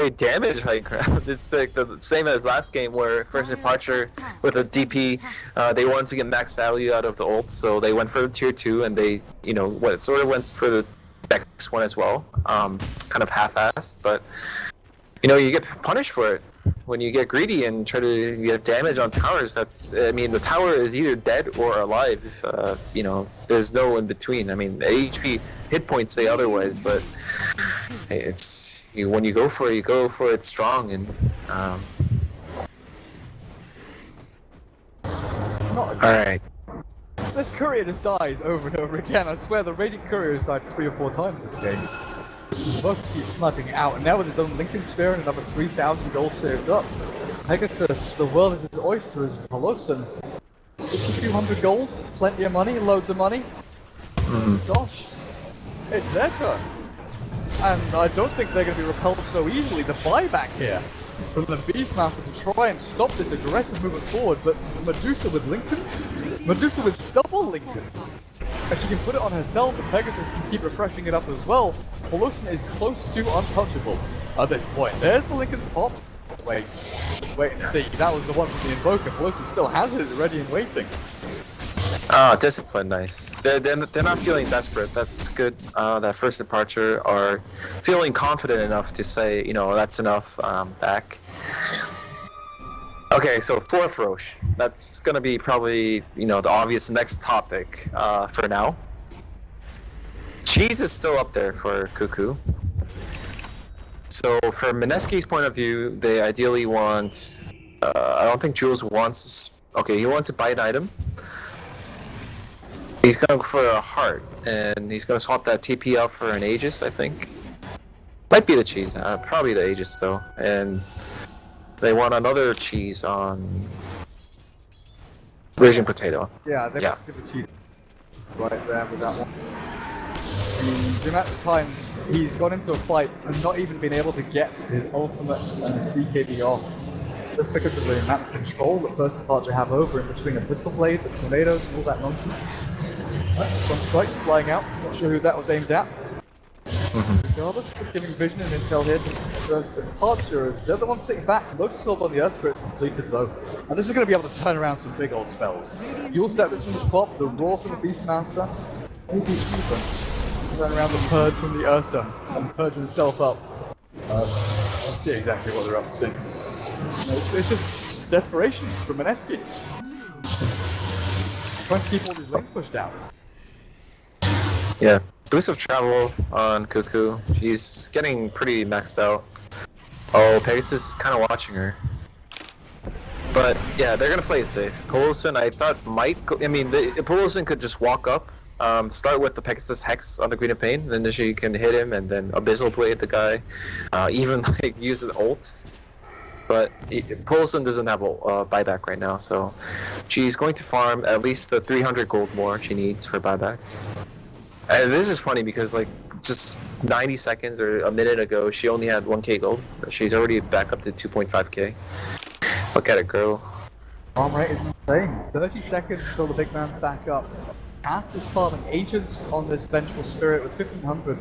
they damage high ground. It's like the same as last game where First Departure with a DP, they wanted to get max value out of the ult, so they went for the tier 2, and they, you know, sort of went for the next one as well. Kind of half-assed, but you know, you get punished for it when you get greedy and try to get damage on towers. That's, I mean, the tower is either dead or alive. You know, there's no in between. I mean, HP hit points say otherwise, but hey, it's when you go for it strong. And all right. This courier just dies over and over again. I swear the Radiant Courier has died 3 or 4 times this game. Both keep sniping it out, and now with his own Lincoln Sphere and another 3,000 gold saved up, Pegasus, the world is his oyster, as Belosin. 5,200 gold, plenty of money, loads of money. Gosh, it's their turn. And I don't think they're going to be repelled so easily. The buyback here from the Beastmaster to try and stop this aggressive movement forward, but Medusa with Lincolns? Medusa with double Lincolns! And she can put it on herself, and Pegasus can keep refreshing it up as well. Belosin is close to untouchable at this point. There's the Lincoln's pop. Wait, let's wait and see. That was the one from the Invoker. Belosin still has it ready and waiting. Ah, discipline, nice. They're not feeling desperate. That's good. That First Departure are feeling confident enough to say, you know, that's enough. Back. Okay, so 4th Roche. That's gonna be probably, you know, the obvious next topic for now. Cheese is still up there for Cuckoo. So from Mineski's point of view, they ideally want. I don't think Jules wants. Okay, he wants to buy an item. He's going for a heart, and he's gonna swap that TP out for an Aegis, I think. Might be the cheese. Probably the Aegis though, and. They want another cheese on Raging Potato. Yeah, they have to give the cheese right there with that one. I mean, the amount of times he's gone into a fight and not even been able to get his ultimate and his BKB off. Just because of the amount of control that First Departure have over in between Abyssal Blade, the tornadoes, and all that nonsense. Some strike flying out, not sure who that was aimed at. Regardless, just giving vision and intel here to First Departure. They're the ones sitting back. Lotus Orb on the Earth Spirit's completed though. And this is going to be able to turn around some big old spells. You'll set this from the top, the Roar from the Beastmaster. Easy even. Turn around the Purge from the Ursa and purge himself up. Let's see exactly what they're up to. It's just desperation from Mineski. trying to keep all these lanes pushed out. Yeah. Boost of travel on Cuckoo. She's getting pretty maxed out. Oh, Pegasus is kind of watching her. But yeah, they're gonna play it safe. Poloson, I thought might go. I mean, Poloson could just walk up, start with the Pegasus Hex on the Queen of Pain, then she can hit him, and then Abyssal Blade the guy, even like use an ult. But Poloson doesn't have a buyback right now, so she's going to farm at least the 300 gold more she needs for buyback. And this is funny because like just 90 seconds or a minute ago, she only had 1k gold. She's already back up to 2.5k. Look at it grow. Farm rate is insane. 30 seconds until the big man back up. Cast is farming agents on this Vengeful Spirit with 1500.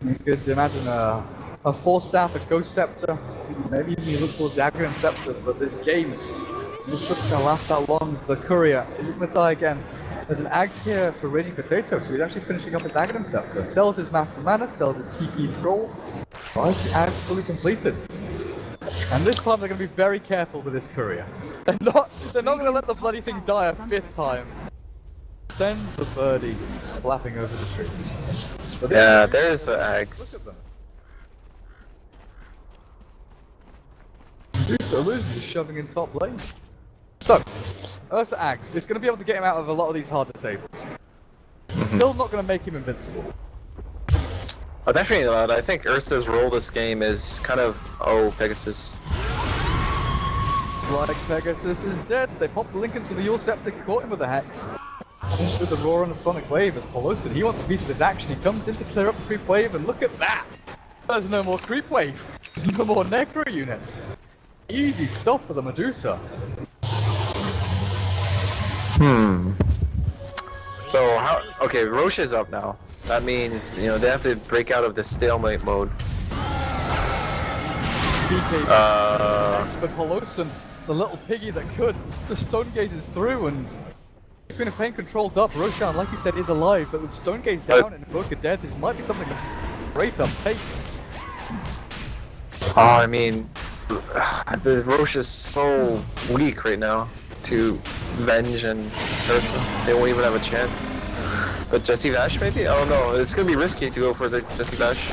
You could imagine a Force Staff, a Ghost Scepter, maybe even you look towards the Aghanim Scepter, but this game is not going to last that long. The Courier isn't going to die again. There's an Axe here for Raging Potato, so he's actually finishing up his Aghanim Scepter. Sells his Mask of Mana, sells his Tiki Scroll. Right, the Axe fully completed. And this time they're going to be very careful with this Courier. They're not going to let the bloody thing die a 5th time. Send the birdie flapping over the trees. Yeah, there's the Axe. Illusion is shoving in top lane. So, Ursa Axe is going to be able to get him out of a lot of these hard disables. Still not going to make him invincible. Oh, definitely not. I think Ursa's role this game is kind of, Pegasus. Like Pegasus is dead. They popped the Lincolns with the Yule Scepter, caught him with the Hex. With the Roar and the Sonic Wave as Poloson. He wants a piece of this action. He comes in to clear up the creep wave, and look at that! There's no more creep wave. There's no more Necro units. Easy stuff for the Medusa. So how? Okay, Roche is up now. That means they have to break out of the stalemate mode. BK, but Poloson, the little piggy that could, the Stone Gaze is through, and Queen of Pain controlled up. Roshan, like you said, is alive, but with Stone Gaze down and Invoker dead, this might be something of great uptake. I mean, the Roche is so weak right now to Venge and Ursa. They won't even have a chance. But Jesse Vash maybe? I don't know. It's gonna be risky to go for Jesse Vash.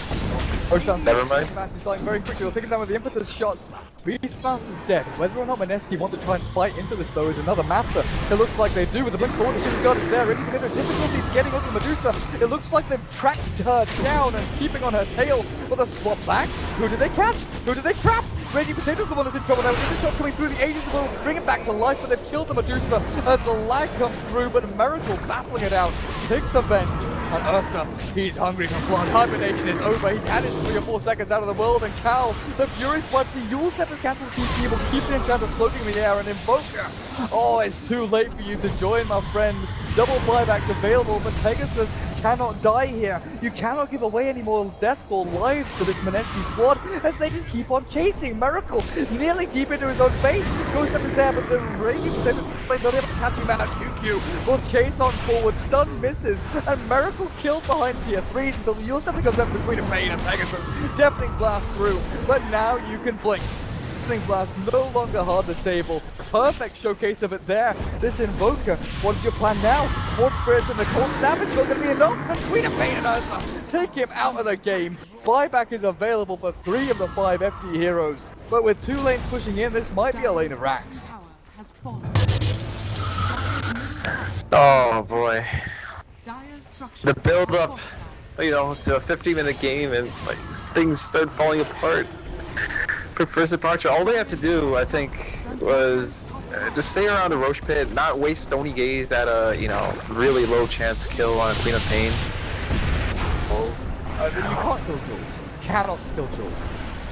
Roshan, Never mind. Vash is dying very quickly. We'll take him down with the impetus shots. Beastmaster's is dead. Whether or not Mineski want to try and fight into this though is another matter. It looks like they do with the blink forward. The Super God is there. Ready to get the difficulties getting onto Medusa. It looks like they've tracked her down and keeping on her tail. With a swap back. Who did they catch? Who did they trap? Raging Potato's the one that's in trouble now. With the shot coming through, the agents will bring it back to life, but they've killed the Medusa as the lag comes through, but Miracle battling it out. Takes the Venge. And Ursa, he's hungry for blood. Hibernation is over. He's had it 3 or 4 seconds out of the world. And Cal, the Fury swipes the Yule Scepter cancel TP, will keep the Enchanter floating in the air and Invoker. Oh, it's too late for you to join, my friend. Double buybacks available, but Pegasus cannot die here. You cannot give away any more deaths or lives to this Mineski squad as they just keep on chasing. Miracle nearly deep into his own face. Ghost up is there, but the Raging Potato not able to catch him out. QQ will chase on forward. Stun misses, and Miracle killed behind tier 3s until the Yule Scepter comes up with the Queen of Pain and Pegasus. Deafening Blast through, but now you can blink. Blast no longer hard to disable. Perfect showcase of it there. This Invoker, what's your plan now? Forge Spirits and the Cold Snap is not going to be enough. The Queen of Pain and Ursa take him out of the game. Buyback is available for 3 of the 5 FD heroes. But with 2 lanes pushing in, this might be a lane of racks. Tower has fallen. Oh boy. Dire's structure The build up, to a 50-minute game and like things start falling apart. For first departure, all they have to do, I think, was just stay around the Roche pit, not waste Stony Gaze at a, really low chance kill on Queen of Pain. You can't kill Jules. You cannot kill Jules.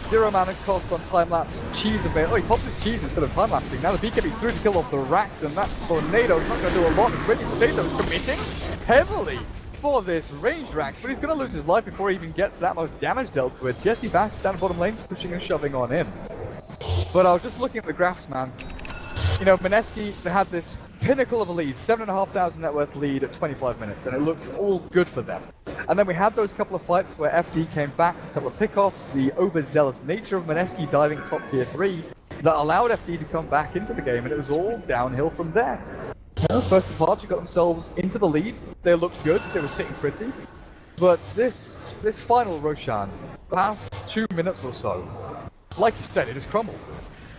0 mana cost on time lapse. Cheese available. Oh, he pops his cheese instead of time lapsing. Now the BKB through to kill off the racks, and that tornado is not going to do a lot. Raging Potato's committing heavily for this ranged racks, but he's going to lose his life before he even gets that much damage dealt to it. Jesse back down the bottom lane, pushing and shoving on in. But I was just looking at the graphs, man. Mineski had this pinnacle of a lead, 7,500 net worth lead at 25 minutes, and it looked all good for them. And then we had those couple of fights where FD came back, a couple of pickoffs, the overzealous nature of Mineski diving top tier 3 that allowed FD to come back into the game, and it was all downhill from there. First departure got themselves into the lead. They looked good. They were sitting pretty. But this final Roshan, past 2 minutes or so, like you said, it just crumbled.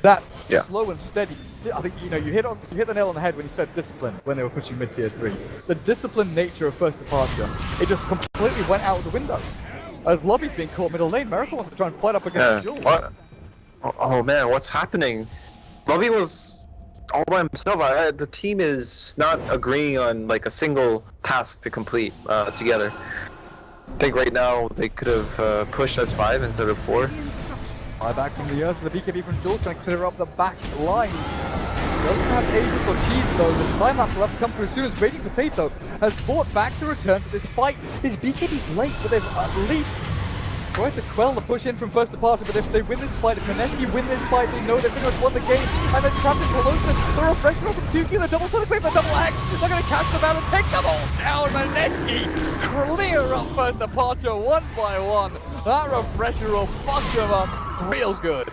That slow and steady. I think you hit the nail on the head when you said discipline when they were pushing mid tier 3. The disciplined nature of first departure, it just completely went out of the window. As Lobby's being caught middle lane, Miracle wants to try and fight up against Jules. What? Oh man, what's happening? Lobby was all by himself. The team is not agreeing on like a single task to complete together. I think right now they could have pushed us 5 instead of 4. Back from the earth, the BKB from Jules trying to clear up the back lines. Doesn't have Aegis or cheese though. The time lapse will have to come through as soon as Raging Potato has fought back to return to this fight. His BKB's late, but they've at least tried to quell the push in from first departure. But if they win this fight, if Mineski win this fight, they know they've pretty much won the game. And then trapped in Peloton, the reflection of the Tuki, the double sonic wave, the double axe. They're going to catch them out and take them all down. Mineski clear up first departure one by one. That refresher will fuck them up real good.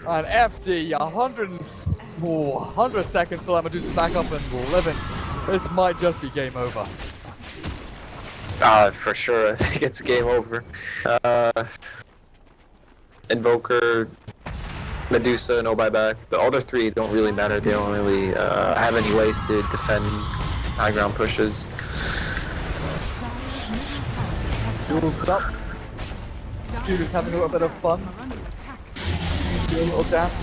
And FD, 100 seconds till Amadeus back up and living. This might just be game over. For sure, I think it's game over. Invoker, Medusa, no buyback. The other 3 don't really matter. They don't really have any ways to defend high ground pushes. Jules up. Jules having a little bit of fun. Do a little dance.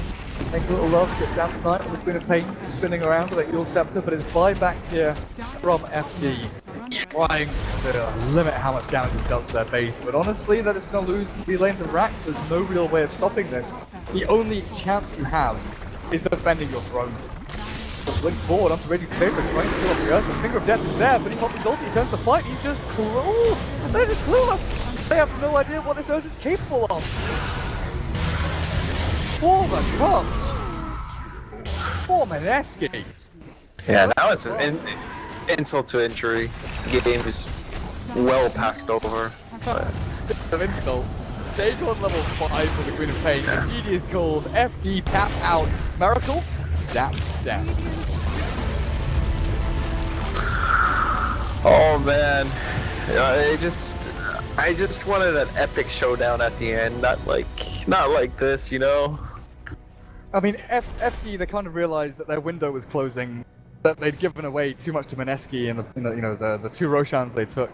Make a little love. Get dance night with the Queen of Pain spinning around with that Yule Scepter, but his buybacks here from FD. Trying to limit how much damage he dealt to their base, but honestly, they're just going to lose 3 lanes of racks. There's no real way of stopping this. The only chance you have is defending your throne. Link forward onto Raging Potato, trying to kill off the earth. The Finger of Death is there, but he pops his ulti, he turns the fight, he's just they're just clueless. They have no idea what this earth is capable of. For the Cubs! For Mineski! Yeah, now it's an insult to injury. The game is well passed over. Speaking of insult, stage 1 level 5 for the Queen of Pain. The GG is called FD tap out. Miracle, that's death. Oh man, I just wanted an epic showdown at the end, not like this, you know. I mean, FD, they kind of realized that their window was closing, that they'd given away too much to Mineski and the 2 Roshans they took.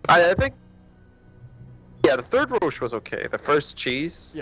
I think, yeah, the third Rosh was okay. The first cheese,